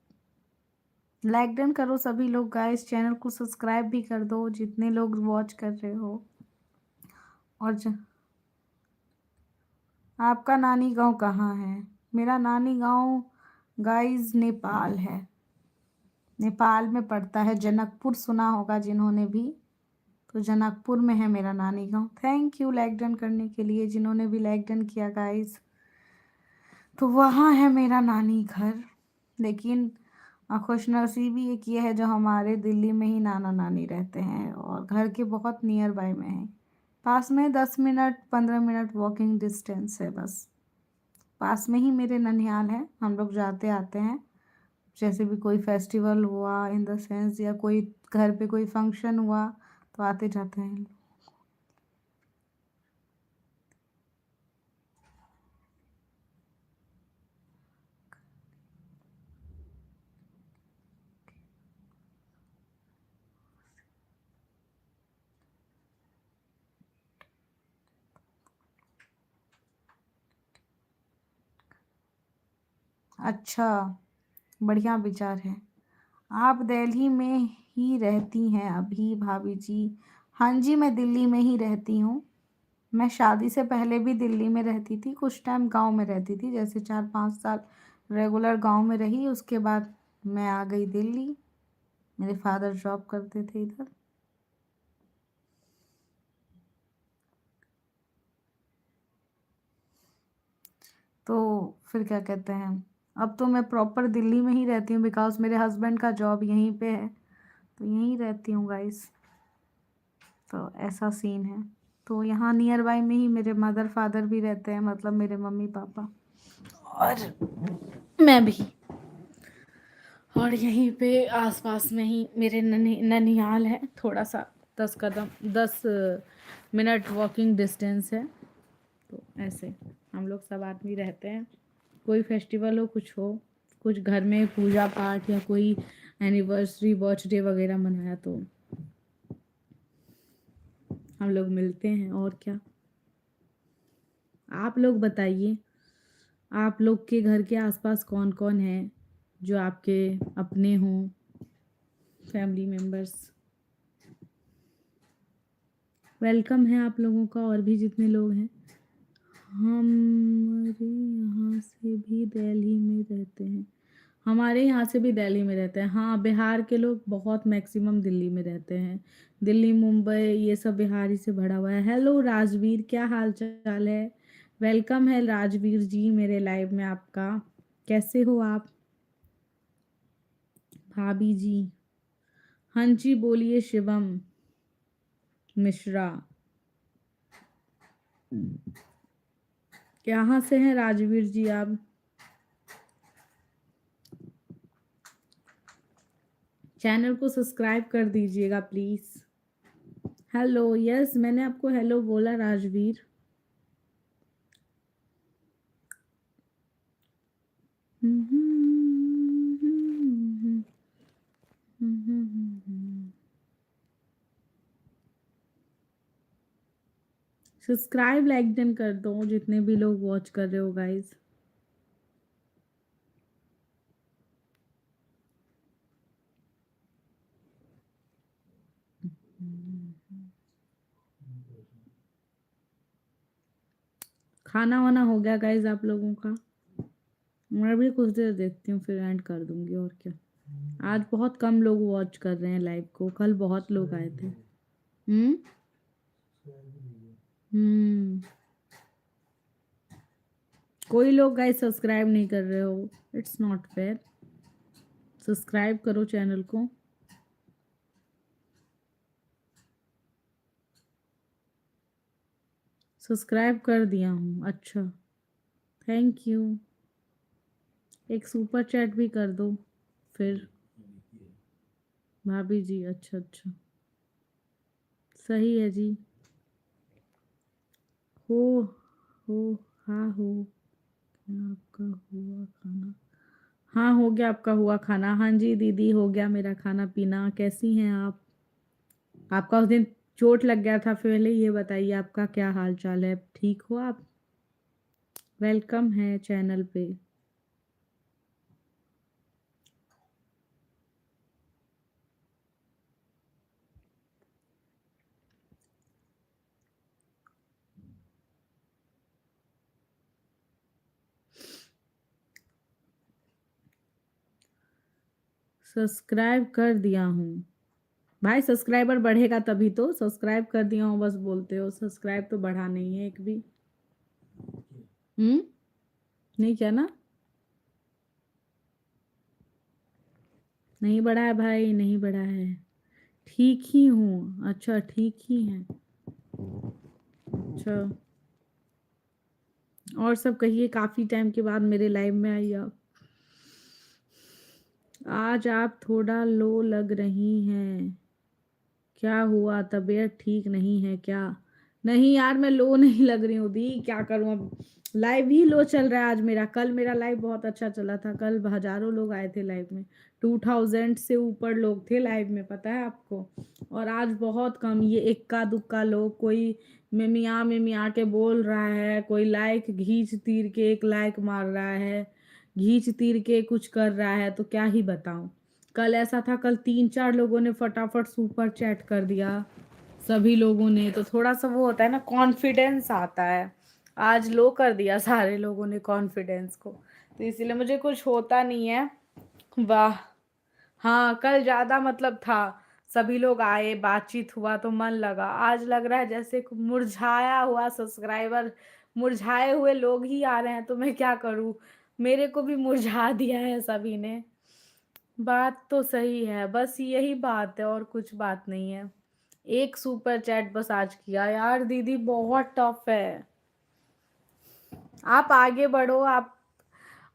लाइक डन करो सभी लोग गाइस, चैनल को सब्सक्राइब भी कर दो जितने लोग वॉच कर रहे हो। और आपका नानी गांव कहाँ है? मेरा नानी गांव गाइस नेपाल है। नेपाल में पड़ता है, जनकपुर सुना होगा जिन्होंने भी, तो जनकपुर में है मेरा नानी गांव। थैंक यू लाइक डन करने के लिए, जिन्होंने भी लाइक डन किया गाइस। तो वहाँ है मेरा नानी घर। लेकिन खुशनसीबी एक ये है, जो हमारे दिल्ली में ही नाना नानी रहते हैं और घर के बहुत नियर बाय में है। पास में 10 मिनट 15 मिनट वॉकिंग डिस्टेंस है बस। पास में ही मेरे ननिहाल है, हम लोग जाते आते हैं। जैसे भी कोई फेस्टिवल हुआ, इन द सेंस, या कोई घर पे कोई फंक्शन हुआ, तो आते जाते हैं। अच्छा, बढ़िया विचार है। आप दिल्ली में ही रहती हैं अभी भाभी जी? हाँ जी, मैं दिल्ली में ही रहती हूँ। मैं शादी से पहले भी दिल्ली में रहती थी, कुछ टाइम गांव में रहती थी, जैसे 4-5 साल रेगुलर गांव में रही। उसके बाद मैं आ गई दिल्ली। मेरे फादर जॉब करते थे इधर। तो फिर क्या कहते हैं, अब तो मैं प्रॉपर दिल्ली में ही रहती हूँ, बिकॉज मेरे हस्बैंड का जॉब यहीं पे है, तो यहीं रहती हूँ गाइस। तो ऐसा सीन है। तो यहाँ नियर बाय में ही मेरे मदर फादर भी रहते हैं, मतलब मेरे मम्मी पापा और मैं भी। और यहीं पे आसपास में ही मेरे ननिहाल है, थोड़ा सा 10 मिनट वॉकिंग डिस्टेंस है। तो ऐसे हम लोग सब आदमी रहते हैं। कोई फेस्टिवल हो, कुछ हो, कुछ घर में पूजा पाठ या कोई एनिवर्सरी बर्थडे वगैरह मनाया तो हम लोग मिलते हैं। और क्या, आप लोग बताइए, आप लोग के घर के आसपास कौन कौन है जो आपके अपने हों, फैमिली मेम्बर्स? वेलकम है आप लोगों का, और भी जितने लोग हैं। हमारे यहाँ से भी दिल्ली में रहते हैं। हमारे यहाँ से भी दिल्ली में रहते हैं। हाँ, बिहार के लोग बहुत मैक्सिमम दिल्ली में रहते हैं। दिल्ली, मुंबई, ये सब बिहारी से भरा हुआ है। हेलो राजवीर, क्या हाल चाल है? वेलकम है राजवीर जी मेरे लाइव में आपका। कैसे हो आप भाभी जी? हाँ जी, बोलिए शिवम मिश्रा। कहाँ से हैं राजवीर जी आप? चैनल को सब्सक्राइब कर दीजिएगा प्लीज़। हेलो, यस मैंने आपको हेलो बोला राजवीर। सब्सक्राइब लाइक डन कर दो जितने भी लोग वॉच कर रहे हो गाइस। खाना वाना हो गया गाइस आप लोगों का? मैं भी कुछ देर देखती हूँ फिर एंड कर दूंगी। और क्या, आज बहुत कम लोग वॉच कर रहे हैं लाइव को, कल बहुत लोग आए थे। हम्म हम्म कोई लोग गाइस सब्सक्राइब नहीं कर रहे हो, इट्स नॉट फेयर। सब्सक्राइब करो चैनल को। सब्सक्राइब कर दिया हूँ, अच्छा, थैंक यू। एक सुपर चैट भी कर दो फिर भाभी जी। अच्छा अच्छा, सही है जी। हो हो हाँ हो क्या आपका हुआ खाना? हाँ, हो गया आपका हुआ खाना। हाँ जी दीदी, हो गया मेरा खाना पीना। कैसी हैं आप? आपका उस दिन चोट लग गया था, पहले ये बताइए आपका क्या हाल चाल है, ठीक हो आप? वेलकम है चैनल पे। सब्सक्राइब कर दिया हूँ भाई, सब्सक्राइबर बढ़ेगा तभी तो। सब्सक्राइब कर दिया हूँ बस बोलते हो, सब्सक्राइब तो बढ़ा नहीं है एक भी। नहीं क्या ना, नहीं बढ़ा है भाई, नहीं बढ़ा है। ठीक ही हूँ, अच्छा ठीक ही है। अच्छा, और सब कहिए, काफ़ी टाइम के बाद मेरे लाइव में आई आप। आज आप थोड़ा लो लग रही हैं, क्या हुआ, तबीयत ठीक नहीं है क्या? नहीं यार, मैं लो नहीं लग रही हूँ दी, क्या करूँ अब। लाइव ही लो चल रहा है आज मेरा। कल मेरा लाइव बहुत अच्छा चला था, कल हजारों लोग आए थे लाइव में। 2000 से ऊपर लोग थे लाइव में, पता है आपको। और आज बहुत कम, ये इक्का दुक्का लोग, कोई में मियाँ के बोल रहा है, कोई लाइक घींच तीर के एक लाइक मार रहा है, घींच तीर के कुछ कर रहा है, तो क्या ही बताऊं। कल ऐसा था, कल 3-4 लोगों ने फटाफट सुपर चैट कर दिया सभी लोगों ने, तो थोड़ा सा वो होता है ना, कॉन्फिडेंस आता है। आज लो कर दिया सारे लोगों ने कॉन्फिडेंस को, तो इसीलिए मुझे कुछ होता नहीं है। वाह। हाँ, कल ज़्यादा मतलब था, सभी लोग आए, बातचीत हुआ तो मन लगा। आज लग रहा है जैसे मुरझाया हुआ सब्सक्राइबर, मुरझाए हुए लोग ही आ रहे हैं, तो मैं क्या करूँ, मेरे को भी मुरझा दिया है सभी ने। बात तो सही है, बस यही बात है और कुछ बात नहीं है। एक सुपर चैट बस आज किया यार दीदी, बहुत टफ है। आप आगे बढ़ो,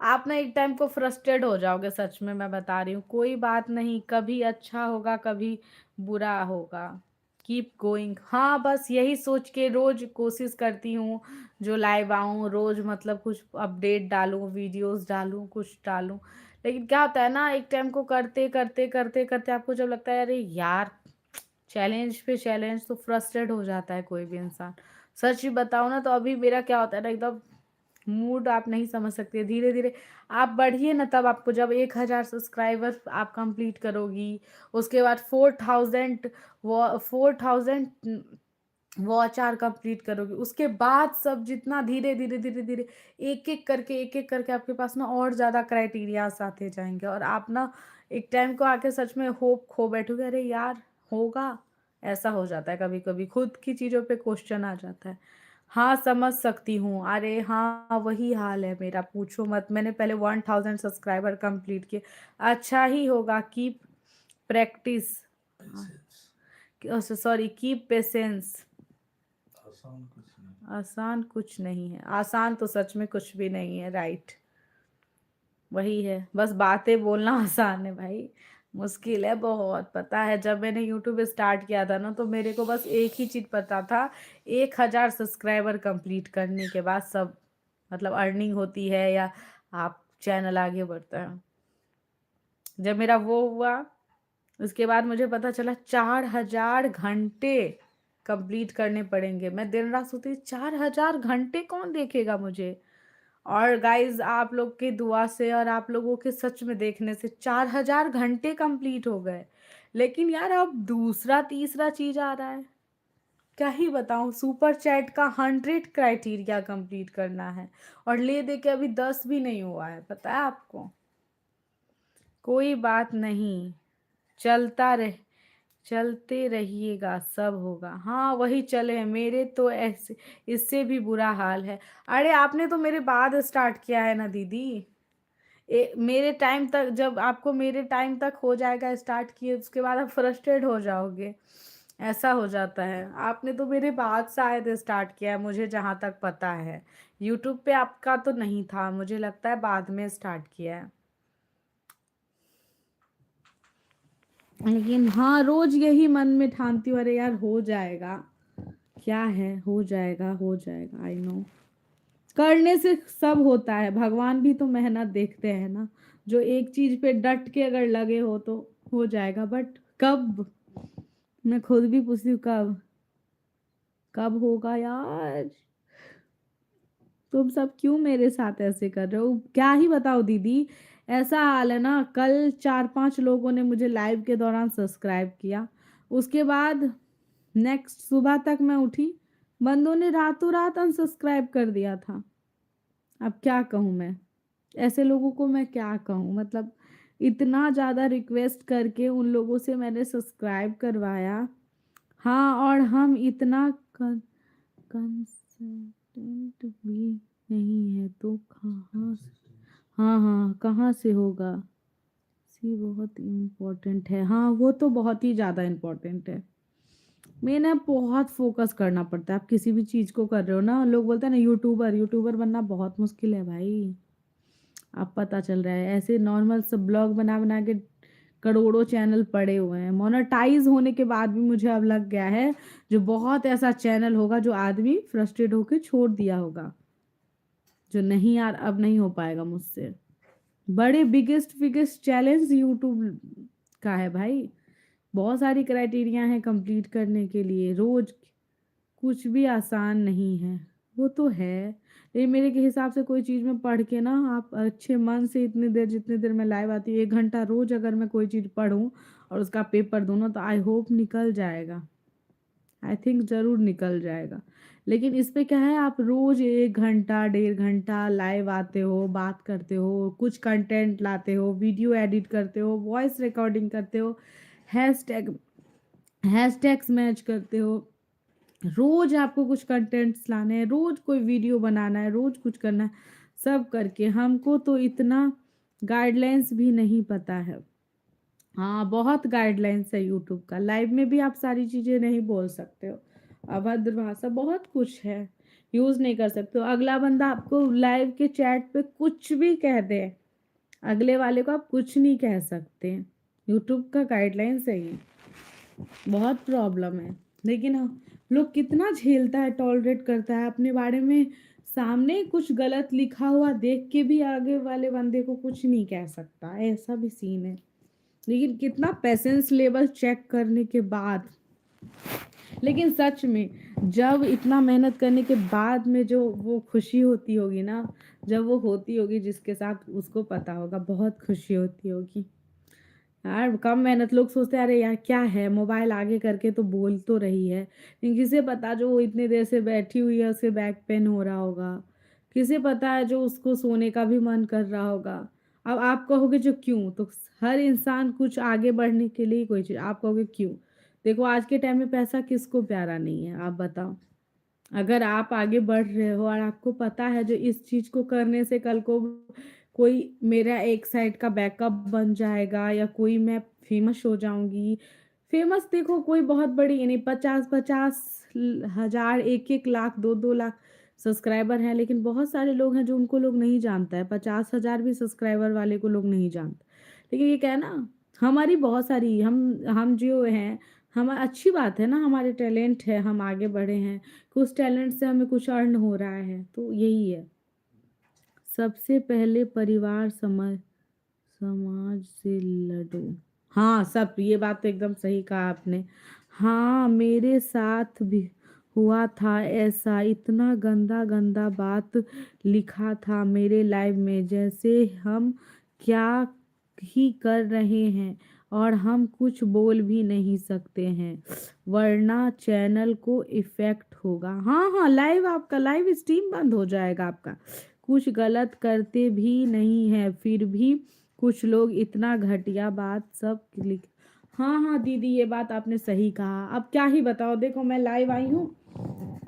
आप ना एक टाइम को फ्रस्ट्रेट हो जाओगे, सच में मैं बता रही हूँ। कोई बात नहीं, कभी अच्छा होगा कभी बुरा होगा, कीप गोइंग। हाँ, बस यही सोच के रोज कोशिश करती हूँ जो लाइव आऊँ रोज, मतलब कुछ अपडेट डालूँ, वीडियोस डालूँ, कुछ डालूँ। लेकिन क्या होता है ना, एक टाइम को करते करते करते करते आपको जब लगता है अरे यार, चैलेंज पे चैलेंज, तो फ्रस्ट्रेट हो जाता है कोई भी इंसान। सच ही बताओ ना, तो अभी मेरा क्या होता है ना, एकदम मूड आप नहीं समझ सकते। धीरे धीरे आप बढ़िए ना, तब आपको जब 1,000 सब्सक्राइबर आप कंप्लीट करोगी, उसके बाद 4,000 वॉच आवर कंप्लीट करोगी, उसके बाद सब जितना धीरे धीरे धीरे धीरे एक एक करके आपके पास ना और ज़्यादा क्राइटेरियाज आते जाएंगे, और आप ना एक टाइम को आके सच में होप खो बैठोगे, अरे यार होगा। ऐसा हो जाता है कभी कभी, खुद की चीज़ों पे क्वेश्चन आ जाता है। हाँ, समझ सकती हूँ, अरे हाँ वही हाल है मेरा, पूछो मत। मैंने पहले 1,000 सब्सक्राइबर कंप्लीट किए। अच्छा ही होगा, keep practice, sorry keep patience. आसान कुछ नहीं है, आसान तो सच में कुछ भी नहीं है, राइट। वही है, बस बातें बोलना आसान है भाई, मुश्किल है बहुत। पता है जब मैंने यूट्यूब स्टार्ट किया था ना, तो मेरे को बस एक ही चीज़ पता था, 1,000 सब्सक्राइबर कंप्लीट करने के बाद सब मतलब अर्निंग होती है, या आप चैनल आगे बढ़ता है। जब मेरा वो हुआ, उसके बाद मुझे पता चला 4,000 घंटे कंप्लीट करने पड़ेंगे। मैं दिन रात सोती, 4,000 घंटे कौन देखेगा मुझे। और गाइज आप लोग की दुआ से और आप लोगों के सच में देखने से 4,000 घंटे कंप्लीट हो गए। लेकिन यार अब दूसरा तीसरा चीज आ रहा है, क्या ही बताऊं, सुपर चैट का 100 क्राइटेरिया कंप्लीट करना है, और ले दे के अभी 10 भी नहीं हुआ है, पता है आपको। कोई बात नहीं, चलता रहे, चलते रहिएगा, सब होगा। हाँ वही चले, मेरे तो ऐसे इससे भी बुरा हाल है। अरे आपने तो मेरे बाद स्टार्ट किया है ना दीदी, मेरे टाइम तक, जब आपको मेरे टाइम तक हो जाएगा स्टार्ट किए, उसके बाद आप फ्रस्ट्रेट हो जाओगे। ऐसा हो जाता है, आपने तो मेरे बाद शायद स्टार्ट किया है, मुझे जहाँ तक पता है। यूट्यूब पे आपका तो नहीं था, मुझे लगता है बाद में स्टार्ट किया है। लेकिन हाँ, रोज यही मन में ठानती हूँ, अरे यार हो जाएगा, क्या है, हो जाएगा हो जाएगा, आई नो। करने से सब होता है, भगवान भी तो मेहनत देखते हैं ना। जो एक चीज पे डट के अगर लगे हो तो हो जाएगा, बट कब, मैं खुद भी पूछती हूँ कब, कब होगा यार। तुम सब क्यों मेरे साथ ऐसे कर रहे हो, क्या ही बताओ दीदी। ऐसा हाल है ना, कल 4-5 लोगों ने मुझे लाइव के दौरान सब्सक्राइब किया, उसके बाद नेक्स्ट सुबह तक मैं उठी, बंदों ने रातों रात अनसब्सक्राइब कर दिया था। अब क्या कहूँ मैं, ऐसे लोगों को मैं क्या कहूँ, मतलब इतना ज़्यादा रिक्वेस्ट करके उन लोगों से मैंने सब्सक्राइब करवाया। हाँ, और हम इतना कंसल्टेंट भी नहीं है तो कहाँ हाँ हाँ कहाँ से होगा। सी बहुत इम्पोर्टेंट है, हाँ वो तो बहुत ही ज़्यादा इम्पोर्टेंट है। मैं ना बहुत फोकस करना पड़ता है, आप किसी भी चीज़ को कर रहे हो ना, लोग बोलते हैं ना यूट्यूबर यूट्यूबर बनना बहुत मुश्किल है भाई। अब पता चल रहा है, ऐसे नॉर्मल सब ब्लॉग बना बना के करोड़ों चैनल पड़े हुए हैं, मोनेटाइज होने के बाद भी मुझे अब लग गया है जो बहुत ऐसा चैनल होगा जो आदमी फ्रस्ट्रेट होकर छोड़ दिया होगा, जो नहीं यार अब नहीं हो पाएगा मुझसे। बड़े बिगेस्ट बिगेस्ट चैलेंज यूट्यूब का है भाई, बहुत सारी क्राइटेरिया हैं कंप्लीट करने के लिए, रोज कुछ भी आसान नहीं है। वो तो है, लेकिन मेरे के हिसाब से कोई चीज़ में पढ़ के ना आप अच्छे मन से इतनी देर जितनी देर मैं लाइव आती हूँ 1 घंटा रोज़ अगर मैं कोई चीज़ पढूँ और उसका पेपर दूँ ना तो आई होप निकल जाएगा। आई थिंक ज़रूर निकल जाएगा। लेकिन इस पे क्या है आप रोज़ 1 घंटा, 1.5 घंटा लाइव आते हो, बात करते हो, कुछ कंटेंट लाते हो, वीडियो एडिट करते हो, वॉइस रिकॉर्डिंग करते हो, हैशटैग हैशटैग्स मैच करते हो। रोज़ आपको कुछ कंटेंट्स लाने हैं, रोज़ कोई वीडियो बनाना है, रोज़ कुछ करना है, सब करके हमको तो इतना गाइडलाइंस भी नहीं पता है। हाँ, बहुत गाइडलाइंस है यूट्यूब का, लाइव में भी आप सारी चीज़ें नहीं बोल सकते हो। अभद्र भाषा बहुत कुछ है, यूज़ नहीं कर सकते हो। अगला बंदा आपको लाइव के चैट पे कुछ भी कह दे, अगले वाले को आप कुछ नहीं कह सकते। यूट्यूब का गाइडलाइंस है ये। बहुत प्रॉब्लम है, लेकिन हाँ, लोग कितना झेलता है, टॉलरेट करता है अपने बारे में, सामने कुछ गलत लिखा हुआ देख के भी आगे वाले बंदे को कुछ नहीं कह सकता, ऐसा भी सीन है। लेकिन कितना पेशेंस लेवल चेक करने के बाद, लेकिन सच में जब इतना मेहनत करने के बाद में जो वो खुशी होती होगी ना, जब वो होती होगी जिसके साथ उसको पता होगा, बहुत खुशी होती होगी। यार कम मेहनत, लोग सोचते हैं अरे यार क्या है मोबाइल आगे करके तो बोल तो रही है, लेकिन किसे पता जो वो इतने देर से बैठी हुई है उसे बैक पेन हो रहा होगा, किसे पता है जो उसको सोने का भी मन कर रहा होगा। अब आप कहोगे जो क्यों, तो हर इंसान कुछ आगे बढ़ने के लिए कोई चीज़, आप कहोगे क्यों। देखो आज के टाइम में पैसा किसको प्यारा नहीं है, आप बताओ। अगर आप आगे बढ़ रहे हो और आपको पता है जो इस चीज़ को करने से कल को कोई मेरा एक साइड का बैकअप बन जाएगा या कोई मैं फेमस हो जाऊंगी। फेमस देखो कोई बहुत बड़ी ये नहीं, 50-50 हज़ार 1-1 लाख 2-2 लाख सब्सक्राइबर हैं, लेकिन बहुत सारे लोग हैं जो उनको लोग नहीं जानता है, 50,000 भी सब्सक्राइबर वाले को लोग नहीं जानते। लेकिन ये क्या है ना, हमारी बहुत सारी हम जो हैं, हम अच्छी बात है ना, हमारे टैलेंट है, हम आगे बढ़े हैं, कुछ टैलेंट से हमें कुछ अर्न हो रहा है, तो यही है। सबसे पहले परिवार समाज से लड़ो। हाँ, सब ये बात तो एकदम सही कहा आपने। हाँ, मेरे साथ भी हुआ था ऐसा, इतना गंदा गंदा बात लिखा था मेरे लाइव में, जैसे हम क्या ही कर रहे हैं और हम कुछ बोल भी नहीं सकते हैं वरना चैनल को इफेक्ट होगा। हाँ हाँ, लाइव आपका लाइव स्ट्रीम बंद हो जाएगा आपका। कुछ गलत करते भी नहीं है फिर भी कुछ लोग इतना घटिया बात सब लिख। हाँ हाँ दीदी, ये बात आपने सही कहा। अब क्या ही बताओ, देखो मैं लाइव आई हूँ,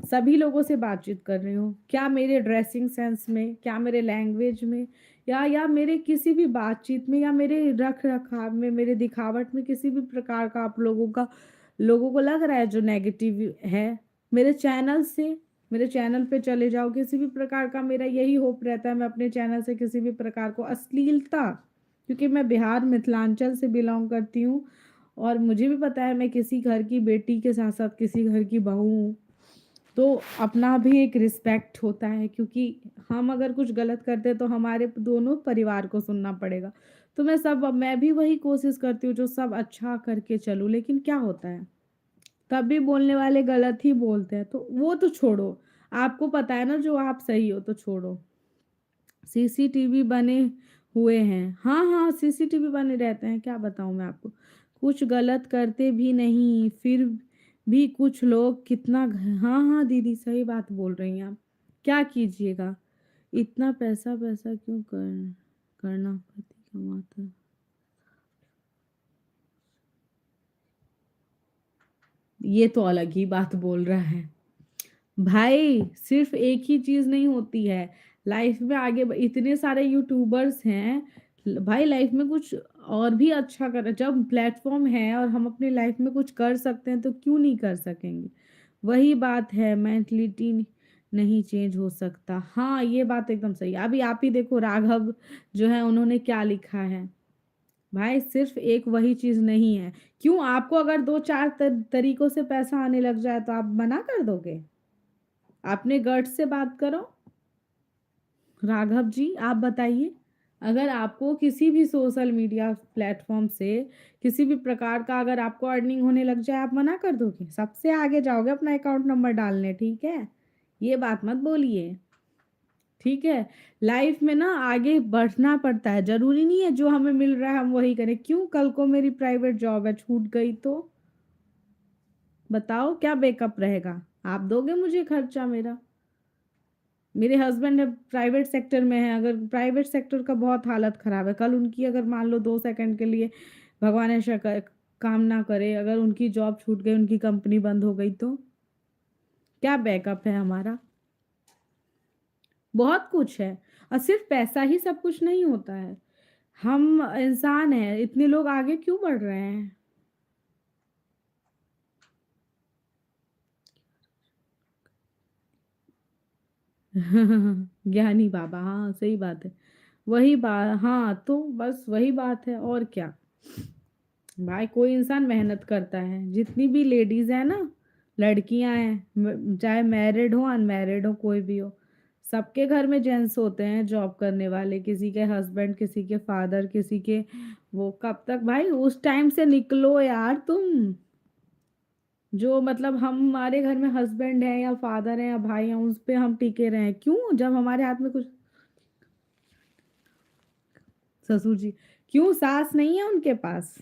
सभी लोगों से बातचीत कर रही हूँ, क्या मेरे ड्रेसिंग सेंस में, क्या मेरे लैंग्वेज में, या मेरे किसी भी बातचीत में, या मेरे रख रखाव में, मेरे दिखावट में किसी भी प्रकार का आप लोगों को लग रहा है जो नेगेटिव है मेरे चैनल से। मेरे चैनल पे चले जाओ, किसी भी प्रकार का मेरा यही होप रहता है मैं अपने चैनल से किसी भी प्रकार को अश्लीलता, क्योंकि मैं बिहार मिथिलांचल से बिलोंग करती हूँ और मुझे भी पता है मैं किसी घर की बेटी के साथ साथ किसी घर की बहू हूँ, तो अपना भी एक रिस्पेक्ट होता है, क्योंकि हम अगर कुछ गलत करते हैं तो हमारे दोनों परिवार को सुनना पड़ेगा। तो मैं भी वही कोशिश करती हूँ जो सब अच्छा करके चलूँ, लेकिन क्या होता है तब भी बोलने वाले गलत ही बोलते हैं, तो वो तो छोड़ो। आपको पता है ना जो आप सही हो, तो छोड़ो। सीसीटीवी बने हुए हैं, हाँ हाँ सीसीटीवी बने रहते हैं, क्या बताऊँ मैं आपको। कुछ गलत करते भी नहीं फिर भी कुछ लोग कितना हाँ हाँ दीदी सही बात बोल रही हैं आप। क्या कीजिएगा, इतना पैसा पैसा क्यों करना पति कमाता। ये तो अलग ही बात बोल रहा है भाई, सिर्फ एक ही चीज नहीं होती है लाइफ में। आगे इतने सारे यूट्यूबर्स हैं भाई, लाइफ में कुछ और भी अच्छा कर, जब प्लेटफॉर्म है और हम अपनी लाइफ में कुछ कर सकते हैं तो क्यों नहीं कर सकेंगे। वही बात है, मेंटलिटी नहीं चेंज हो सकता। हाँ ये बात एकदम सही है। अभी आप ही देखो राघव जो है उन्होंने क्या लिखा है भाई, सिर्फ एक वही चीज नहीं है। क्यों, आपको अगर 2-4 तरीकों से पैसा आने लग जाए तो आप मना कर दोगे। अपने गट से बात करो। राघव जी आप बताइए, अगर आपको किसी भी सोशल मीडिया प्लेटफॉर्म से किसी भी प्रकार का अगर आपको अर्निंग होने लग जाए, आप मना कर दोगे, सबसे आगे जाओगे अपना अकाउंट नंबर डालने, ठीक है। ये बात मत बोलिए, ठीक है। लाइफ में ना आगे बढ़ना पड़ता है, जरूरी नहीं है जो हमें मिल रहा है हम वही करें। क्यों, कल को मेरी प्राइवेट जॉब है, छूट गई तो बताओ क्या बैकअप रहेगा? आप दोगे मुझे खर्चा मेरा? मेरे हस्बैंड है प्राइवेट सेक्टर में है, अगर प्राइवेट सेक्टर का बहुत हालत ख़राब है, कल उनकी अगर मान लो 2 सेकंड के लिए भगवान ऐसा काम ना करे, अगर उनकी जॉब छूट गई, उनकी कंपनी बंद हो गई तो क्या बैकअप है हमारा? बहुत कुछ है। और सिर्फ पैसा ही सब कुछ नहीं होता है। हम इंसान हैं, इतने लोग आगे क्यों बढ़ रहे हैं? ज्ञानी बाबा, हाँ सही बात है। वही बात, हाँ तो बस वही बात है और क्या। भाई कोई इंसान मेहनत करता है, जितनी भी लेडीज है ना, लड़कियां हैं, चाहे मैरिड हो अनमैरिड हो कोई भी हो, सबके घर में जेंट्स होते हैं जॉब करने वाले, किसी के हस्बैंड, किसी के फादर, किसी के वो। कब तक भाई उस टाइम से निकलो यार तुम, जो मतलब हमारे घर में हस्बैंड है या फादर है या भाई है, उस पे हम टिके रहे। क्यों, जब हमारे हाथ में कुछ, ससुर जी, क्यों सास नहीं है उनके पास?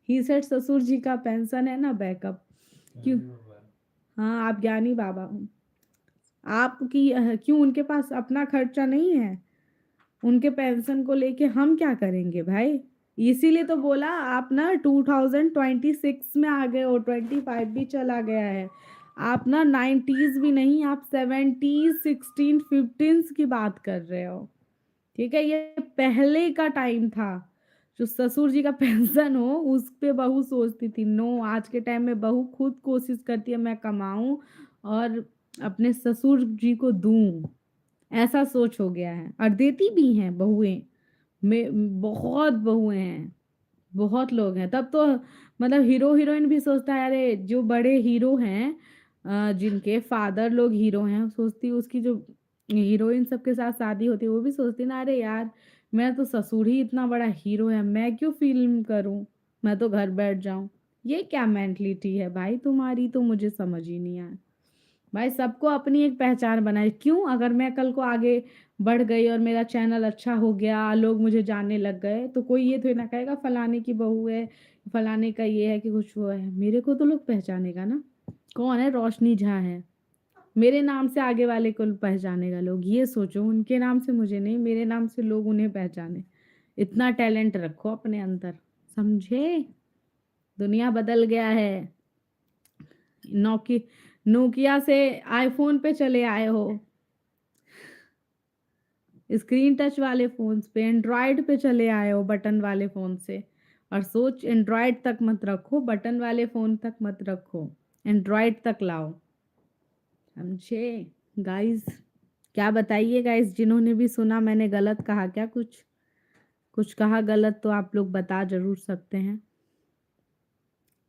ही सेड ससुर जी का पेंशन है ना बैकअप। क्यों, हाँ आप ज्ञानी बाबा हो। आपकी क्यों उनके पास अपना खर्चा नहीं है? उनके पेंशन को लेके हम क्या करेंगे भाई? इसीलिए तो बोला आप ना 2026 में आ गए हो, 25 भी चला गया है। आप ना 90s भी नहीं, आप 70s 16 15 की बात कर रहे हो, ठीक है। ये पहले का टाइम था। जो ससुर जी का पेंशन हो उस पे बहू सोचती थी, नो आज के टाइम में बहू खुद कोशिश करती है मैं कमाऊं और अपने ससुर जी को दूं, ऐसा सोच हो गया है। और देती भी हैं बहुएं, में बहुत बहुएं हैं, बहुत लोग हैं। तब तो मतलब हीरो हीरोइन भी सोचता है, अरे जो बड़े हीरो हैं, जिनके फादर लोग हीरो हैं, सोचती उसकी जो हीरोइन सबके साथ शादी होती है वो भी सोचती ना, अरे यार मैं तो ससुर ही इतना बड़ा हीरो है, मैं क्यों फिल्म करूं, मैं तो घर बैठ जाऊं। ये क्या मेंटलिटी है भाई तुम्हारी, तो मुझे समझ ही नहीं आया। भाई सबको अपनी एक पहचान बनाए। क्यों, अगर मैं कल को आगे बढ़ गई और मेरा चैनल अच्छा हो गया, लोग मुझे जानने लग गए, तो कोई ये थोड़ी ना कहेगा फलाने की बहू है, फलाने का ये है कि कुछ वो है। मेरे को तो लोग पहचानेगा ना, कौन है, रोशनी झा है, मेरे नाम से आगे वाले को पहचानेगा लोग। ये सोचो, उनके नाम से मुझे नहीं, मेरे नाम से लोग उन्हें पहचाने। इतना टैलेंट रखो अपने अंदर, समझे? दुनिया बदल गया है। नोकी नोकिया से आईफोन पे चले आए हो, स्क्रीन टच वाले फोन पे, एंड्रॉयड पे चले आए हो बटन वाले फोन से। और सोच, एंड्रॉयड तक मत रखो, बटन वाले फोन तक मत रखो, एंड्रॉयड तक लाओ, समझे गाइस? क्या बताइए गाइस, जिन्होंने भी सुना मैंने गलत कहा क्या? कुछ कुछ कहा गलत तो आप लोग बता जरूर सकते हैं।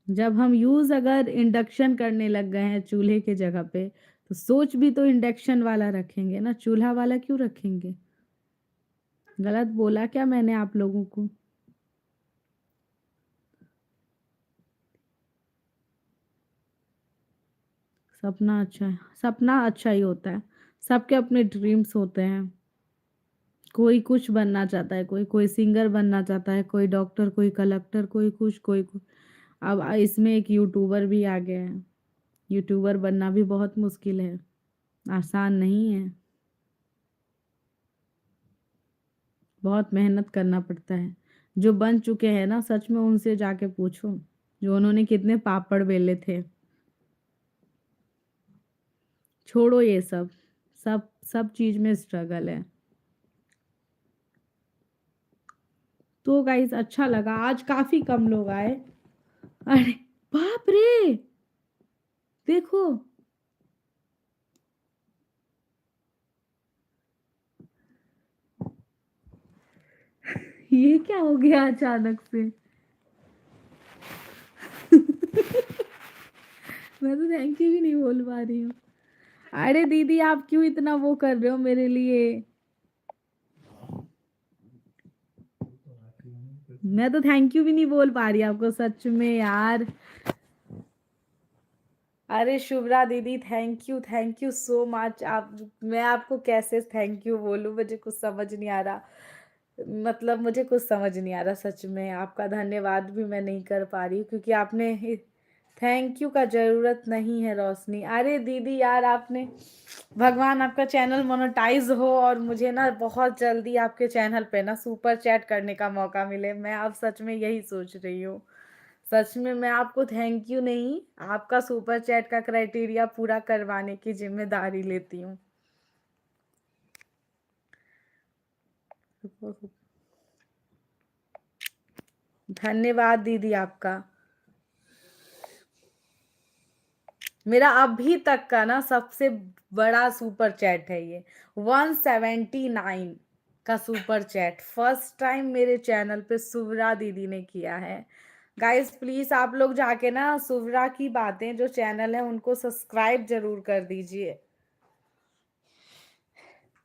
जब हम यूज अगर इंडक्शन करने लग गए हैं चूल्हे के जगह पे, तो सोच भी तो इंडक्शन वाला रखेंगे ना, चूल्हा वाला क्यों रखेंगे? गलत बोला क्या मैंने आप लोगों को? सपना अच्छा है, सपना अच्छा ही होता है। सबके अपने ड्रीम्स होते हैं। कोई कुछ बनना चाहता है, कोई कोई सिंगर बनना चाहता है, कोई डॉक्टर, कोई कलेक्टर, कोई कुछ कोई कुछ। अब इसमें एक यूट्यूबर भी आ गया है। यूट्यूबर बनना भी बहुत मुश्किल है, आसान नहीं है, बहुत मेहनत करना पड़ता है। जो बन चुके हैं ना, सच में उनसे जाके पूछो, जो उन्होंने कितने पापड़ बेले थे। छोड़ो ये सब, सब सब चीज में स्ट्रगल है। तो गाइस अच्छा लगा, आज काफी कम लोग आए। अरे बाप रे, देखो ये क्या हो गया अचानक से। मैं तो थैंक यू भी नहीं बोल पा रही हूँ। अरे दीदी आप क्यों इतना वो कर रहे हो मेरे लिए? मैं तो थैंक यू भी नहीं बोल पा रही आपको, सच में यार। अरे शुभ्रा दीदी, थैंक यू सो मच। आप, मैं आपको कैसे थैंक यू बोलूँ, मुझे कुछ समझ नहीं आ रहा। मतलब मुझे कुछ समझ नहीं आ रहा सच में। आपका धन्यवाद भी मैं नहीं कर पा रही हूँ क्योंकि आपने, थैंक यू का ज़रूरत नहीं है रोशनी। अरे दीदी यार, आपने, भगवान आपका चैनल मोनेटाइज हो और मुझे ना बहुत जल्दी आपके चैनल पे ना सुपर चैट करने का मौका मिले। मैं अब सच में यही सोच रही हूँ। सच में मैं आपको थैंक यू नहीं, आपका सुपर चैट का क्राइटेरिया पूरा करवाने की जिम्मेदारी लेती हूँ। धन्यवाद दीदी आपका। मेरा अभी तक का ना सबसे बड़ा सुपर चैट है ये, 179 का सुपर चैट फर्स्ट टाइम मेरे चैनल पे सुवरा दीदी ने किया है। गाइस प्लीज आप लोग जाके ना सुवरा की बातें जो चैनल है उनको सब्सक्राइब जरूर कर दीजिए।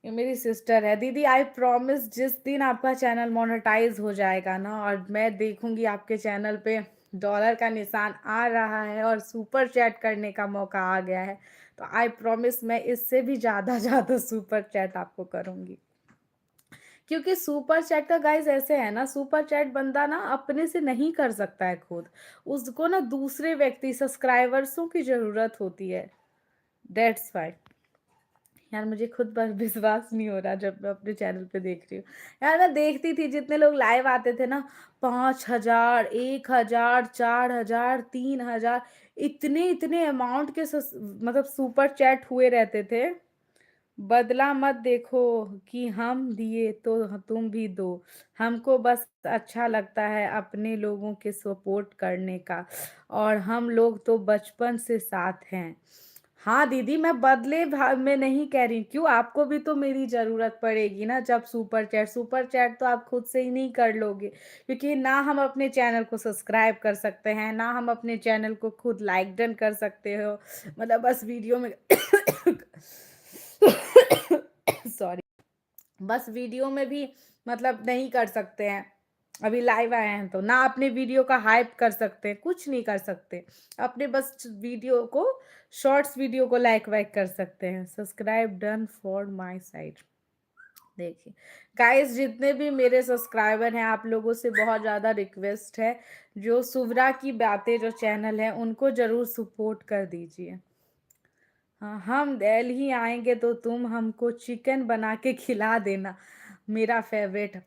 ये मेरी सिस्टर है दीदी। आई प्रॉमिस, जिस दिन आपका चैनल मोनेटाइज हो जाएगा ना और मैं देखूंगी आपके चैनल पे डॉलर का निशान आ रहा है और सुपर चैट करने का मौका आ गया है, तो आई प्रॉमिस मैं इससे भी ज़्यादा ज़्यादा सुपर चैट आपको करूंगी। क्योंकि सुपर चैट का गाइस ऐसे है ना, सुपर चैट बंदा ना अपने से नहीं कर सकता है खुद, उसको ना दूसरे व्यक्ति सब्सक्राइबर्सों की ज़रूरत होती है। That's why. यार मुझे खुद पर विश्वास नहीं हो रहा जब मैं अपने चैनल पे देख रही हूँ। यार मैं देखती थी जितने लोग लाइव आते थे ना, 5,000, 1,000, 4,000, 3,000, इतने इतने अमाउंट के मतलब सुपर चैट हुए रहते थे। बदला मत देखो कि हम दिए तो तुम भी दो, हमको बस अच्छा लगता है अपने लोगों के सपोर्ट करने का, और हम लोग तो बचपन से साथ हैं। हाँ दीदी, मैं बदले भाव में नहीं कह रही, क्यों, आपको भी तो मेरी जरूरत पड़ेगी ना। जब सुपर चैट तो आप खुद से ही नहीं कर लोगे, क्योंकि ना हम अपने चैनल को सब्सक्राइब कर सकते हैं, ना हम अपने चैनल को खुद लाइक डन कर सकते हो। मतलब बस वीडियो में सॉरी, बस वीडियो में भी मतलब नहीं कर सकते हैं। अभी लाइव आए हैं तो ना अपने वीडियो का हाइप कर सकते हैं, कुछ नहीं कर सकते। अपने बस वीडियो को, शॉर्ट्स वीडियो को लाइक वाइक कर सकते हैं। Subscribe done for my side. देखिए गाइस, जितने भी मेरे सब्सक्राइबर हैं, आप लोगों से बहुत ज़्यादा रिक्वेस्ट है, जो सुवरा की बातें जो चैनल है उनको ज़रूर सपोर्ट कर दीजिए। हाँ, हम दिल्ली आएंगे तो तुम हमको चिकन बना के खिला देना, मेरा फेवरेट।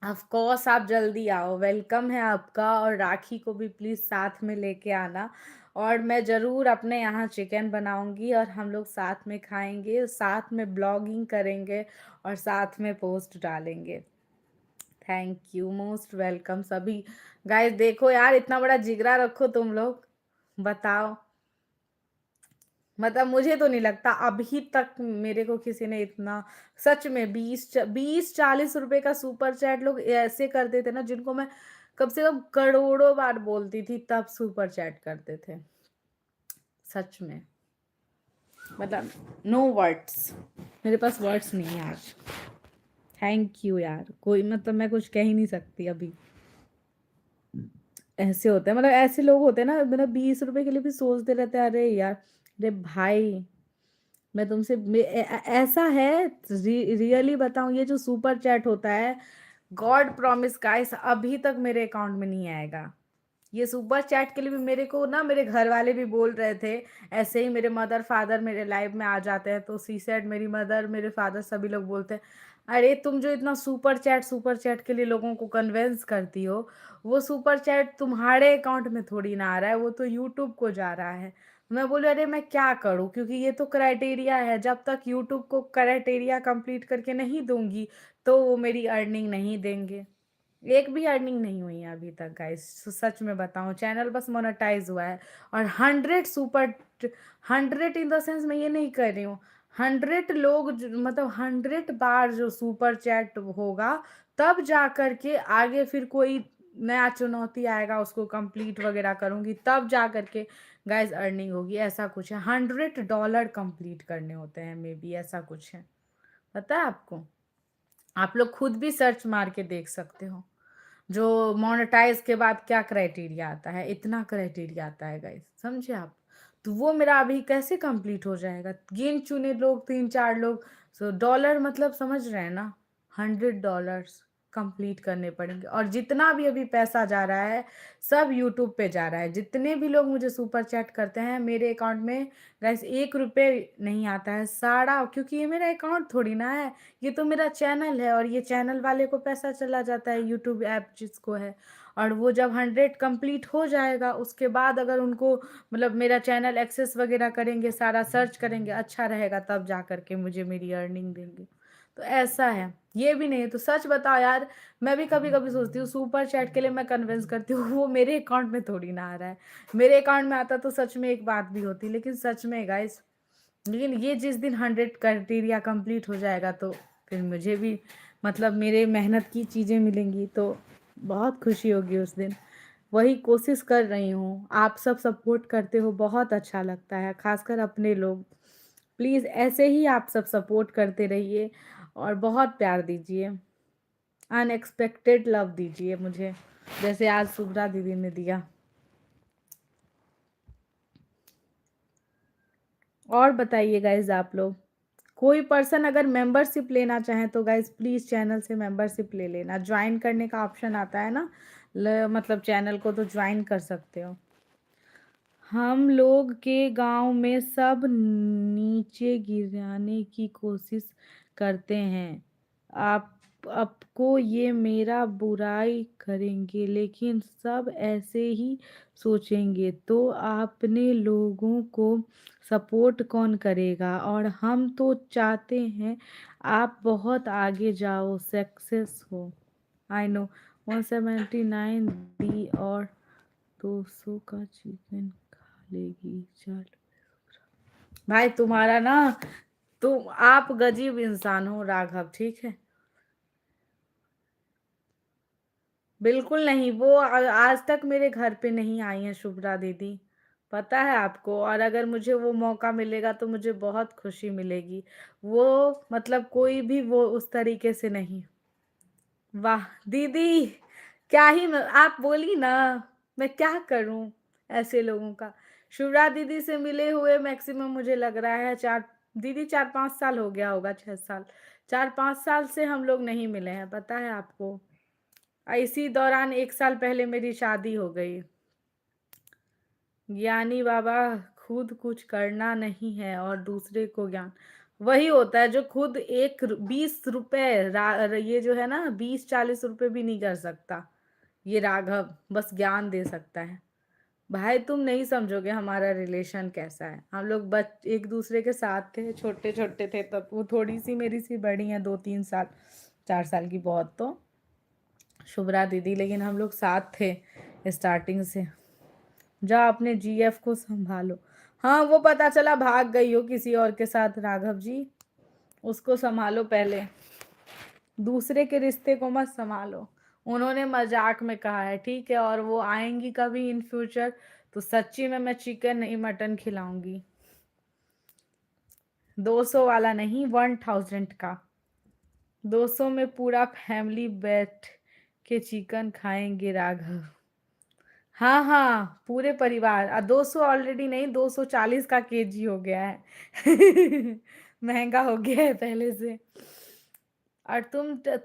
ऑफ कोर्स आप जल्दी आओ, वेलकम है आपका। और राखी को भी प्लीज़ साथ में लेके आना, और मैं ज़रूर अपने यहाँ चिकन बनाऊंगी और हम लोग साथ में खाएंगे, साथ में ब्लॉगिंग करेंगे और साथ में पोस्ट डालेंगे। थैंक यू, मोस्ट वेलकम सभी। गाइस देखो यार, इतना बड़ा जिगरा रखो तुम लोग, बताओ। मतलब मुझे तो नहीं लगता अभी तक मेरे को किसी ने इतना, सच में 20-40 रुपए का सुपर चैट लोग ऐसे करते थे ना, जिनको मैं कम से कम करोड़ों बार बोलती थी तब सुपर चैट करते थे। सच में, मतलब नो वर्ड्स, मेरे पास वर्ड्स नहीं है आज। थैंक यू यार, कोई मतलब मैं कुछ कह ही नहीं सकती अभी। ऐसे होते हैं, मतलब ऐसे लोग होते हैं ना, मतलब 20 रुपए के लिए भी सोचते रहते हैं। अरे यार, अरे भाई, मैं तुमसे ऐसा है, रियली बताऊं, ये जो सुपर चैट होता है, गॉड प्रॉमिस गाइस, अभी तक मेरे अकाउंट में नहीं आएगा। ये सुपर चैट के लिए भी मेरे को ना मेरे घर वाले भी बोल रहे थे। ऐसे ही मेरे मदर फादर मेरे लाइव में आ जाते हैं तो सी सेड, मेरी मदर मेरे फादर सभी लोग बोलते हैं, अरे तुम जो इतना सुपर चैट के लिए लोगों को कन्विंस करती हो, वो सुपर चैट तुम्हारे अकाउंट में थोड़ी ना आ रहा है, वो तो यूट्यूब को जा रहा है। मैं बोली अरे मैं क्या करूं, क्योंकि ये तो क्राइटेरिया है, जब तक यूट्यूब को क्राइटेरिया कंप्लीट करके नहीं दूंगी तो वो मेरी अर्निंग नहीं देंगे। एक भी अर्निंग नहीं हुई है अभी तक गाइस, सच में बताऊं, चैनल बस मोनेटाइज हुआ है। और 100 इन द सेंस, मैं ये नहीं कर रही हूँ, 100 लोग मतलब 100 बार जो सुपर चैट होगा, तब जा कर के आगे फिर कोई नया चुनौती आएगा, उसको कंप्लीट वगैरह करूंगी, तब जा कर के गाइस अर्निंग होगी। ऐसा कुछ है, $100 कंप्लीट करने होते हैं, मे बी ऐसा कुछ है, पता है आपको? आप लोग खुद भी सर्च मार के देख सकते हो, जो मोनेटाइज के बाद क्या क्राइटेरिया आता है, इतना क्राइटेरिया आता है गाइस, समझे आप? तो वो मेरा अभी कैसे कंप्लीट हो जाएगा? गिन चुने लोग, 3-4 लोग। डॉलर मतलब समझ रहे हैं ना, $100 कंप्लीट करने पड़ेंगे। और जितना भी अभी पैसा जा रहा है सब यूट्यूब पे जा रहा है। जितने भी लोग मुझे सुपर चैट करते हैं, मेरे अकाउंट में गाइस 1 रुपये नहीं आता है सारा, क्योंकि ये मेरा अकाउंट थोड़ी ना है, ये तो मेरा चैनल है। और ये चैनल वाले को पैसा चला जाता है, यूट्यूब ऐप जिसको है। और वो जब 100 कंप्लीट हो जाएगा उसके बाद अगर उनको मतलब मेरा चैनल एक्सेस वगैरह करेंगे, सारा सर्च करेंगे, अच्छा रहेगा, तब जा करके मुझे मेरी अर्निंग देंगे। तो ऐसा है, ये भी नहीं है। तो सच बताओ यार, मैं भी कभी कभी सोचती हूँ सुपर चैट के लिए मैं कन्विंस करती हूँ, वो मेरे अकाउंट में थोड़ी ना आ रहा है। मेरे अकाउंट में आता तो सच में एक बात भी होती, लेकिन सच में गाइस, लेकिन ये जिस दिन 100 क्राइटेरिया कंप्लीट हो जाएगा तो फिर मुझे भी मतलब मेरे मेहनत की चीज़ें मिलेंगी, तो बहुत खुशी होगी उस दिन। वही कोशिश कर रही हूँ, आप सब सपोर्ट करते हो, बहुत अच्छा लगता है, खासकर अपने लोग। प्लीज़ ऐसे ही आप सब सपोर्ट करते रहिए और बहुत प्यार दीजिए, अनएक्सपेक्टेड लव दीजिए मुझे, जैसे आज शुभ्रा दीदी ने दिया। और बताइए गाइज, आप लोग कोई पर्सन अगर मेंबरशिप लेना चाहें तो गाइज प्लीज़ चैनल से मेंबरशिप ले लेना। ज्वाइन करने का ऑप्शन आता है ना, मतलब चैनल को तो ज्वाइन कर सकते हो। हम लोग के गांव में सब नीचे गिराने की कोशिश करते हैं। आप आपको ये मेरा बुराई करेंगे, लेकिन सब ऐसे ही सोचेंगे तो आपने लोगों को सपोर्ट कौन करेगा? और हम तो चाहते हैं आप बहुत आगे जाओ, सक्सेस हो। आई नो 179 दी और 200 का चिकन खा लेगी, चल। भाई तुम्हारा ना, तुम आप गजीब इंसान हो राघव, ठीक है? बिल्कुल नहीं, वो आज तक मेरे घर पे नहीं आई है शुभ्रा दीदी, पता है आपको। और अगर मुझे वो मौका मिलेगा तो मुझे बहुत खुशी मिलेगी। वो मतलब कोई भी वो उस तरीके से नहीं। वाह दीदी, क्या ही आप बोली ना, मैं क्या करूं ऐसे लोगों का। शिवराज दीदी से मिले हुए मैक्सिमम मुझे लग रहा है चार, दीदी 4-5 साल हो गया होगा, 6 साल, 4-5 साल से हम लोग नहीं मिले हैं, पता है आपको। इसी दौरान 1 साल पहले मेरी शादी हो गई। ज्ञानी बाबा, खुद कुछ करना नहीं है और दूसरे को ज्ञान वही होता है जो खुद 20 रुपए ये जो है ना 20-40 रुपए भी नहीं कर सकता। ये राघव बस ज्ञान दे सकता है। भाई तुम नहीं समझोगे हमारा रिलेशन कैसा है। हम लोग एक दूसरे के साथ थे, छोटे छोटे थे तब। वो थोड़ी सी मेरी सी बड़ी है, 2-3 साल, 4 साल की बहुत तो, शुभ्रा दीदी, लेकिन हम लोग साथ थे स्टार्टिंग से। जा अपने जीएफ को संभालो। हाँ वो पता चला भाग गई हो किसी और के साथ राघव जी, उसको संभालो पहले, दूसरे के रिश्ते को मत संभालो। उन्होंने मजाक में कहा है, ठीक है, और वो आएंगी कभी इन फ्यूचर तो सच्ची में मैं चिकन नहीं मटन खिलाऊंगी। 200 वाला नहीं, 1000 का। 200 में पूरा फैमिली बैठ के चिकन खाएंगे राघव। हाँ हाँ पूरे परिवार। 200 ऑलरेडी नहीं, 240 का केजी हो गया है। महंगा हो गया है पहले से। और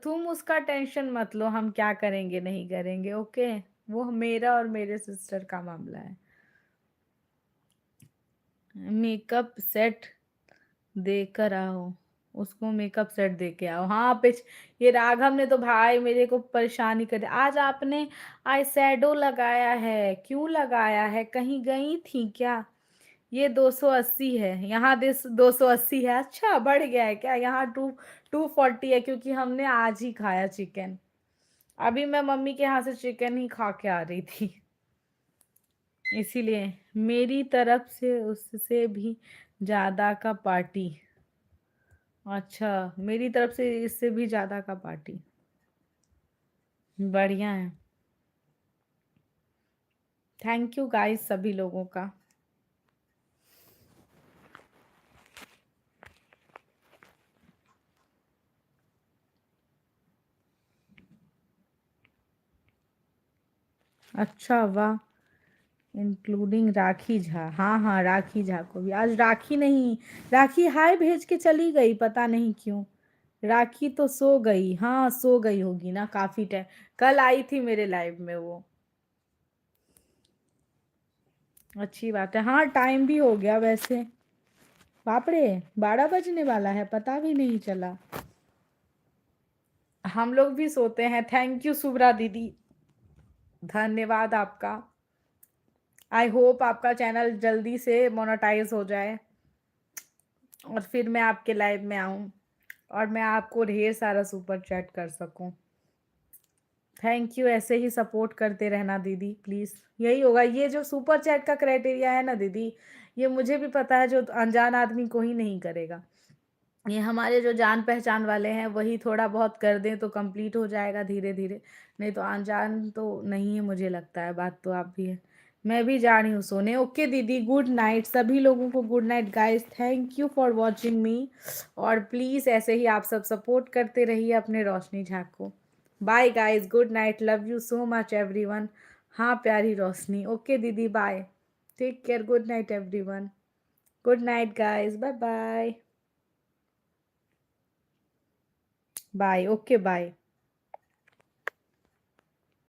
तुम उसका टेंशन मत लो, हम क्या करेंगे नहीं करेंगे, ओके। वो मेरा और मेरे सिस्टर का मामला है। मेकअप सेट देकर आओ, उसको मेकअप सेट दे के आओ। हाँ ये राघव ने तो भाई मेरे को परेशानी कर दिया। आज आपने आई शैडो लगाया है, क्यों लगाया है, कहीं गई थी क्या? ये 280 है, यहाँ 280 है। अच्छा बढ़ गया है क्या? यहाँ 240 है, क्योंकि हमने आज ही खाया चिकन। अभी मैं मम्मी के यहाँ से चिकन ही खा के आ रही थी, इसीलिए। मेरी तरफ से उससे भी ज्यादा का पार्टी। अच्छा, मेरी तरफ से इससे भी ज्यादा का पार्टी। बढ़िया है, थैंक यू गाइस सभी लोगों का। अच्छा वाह, इंक्लूडिंग राखी झा। हाँ हाँ, राखी झा को भी आज राखी नहीं, राखी हाय भेज के चली गई, पता नहीं क्यों। राखी तो सो गई, हाँ सो गई होगी ना काफी टाइम। कल आई थी मेरे लाइव में वो। अच्छी बात है। हाँ टाइम भी हो गया वैसे। बाप रे, 12 बजने वाला है, पता भी नहीं चला। हम लोग भी सोते हैं। थैंक यू सुब्रा दीदी, धन्यवाद आपका। आई होप आपका चैनल जल्दी से मोनेटाइज हो जाए और फिर मैं आपके लाइव में आऊं और मैं आपको ढेर सारा सुपर चैट कर सकूं। थैंक यू, ऐसे ही सपोर्ट करते रहना दीदी प्लीज़। यही होगा, ये जो सुपर चैट का क्राइटेरिया है ना दीदी, ये मुझे भी पता है, जो अनजान आदमी को ही नहीं करेगा। ये हमारे जो जान पहचान वाले हैं वही थोड़ा बहुत कर दें तो कंप्लीट हो जाएगा धीरे धीरे, नहीं तो अनजान तो नहीं है, मुझे लगता है। बात तो आप भी है। मैं भी जा रही हूँ सोने। ओके दीदी, गुड नाइट सभी लोगों को, good night guys, thank you for watching मी। और प्लीज़ ऐसे ही आप सब सपोर्ट करते रहिए अपने रोशनी झा को। Bye guys, good night, love you so much everyone. हाँ प्यारी रोशनी, ओके दीदी bye, take care, good night everyone, good night guys, bye bye, bye, okay bye.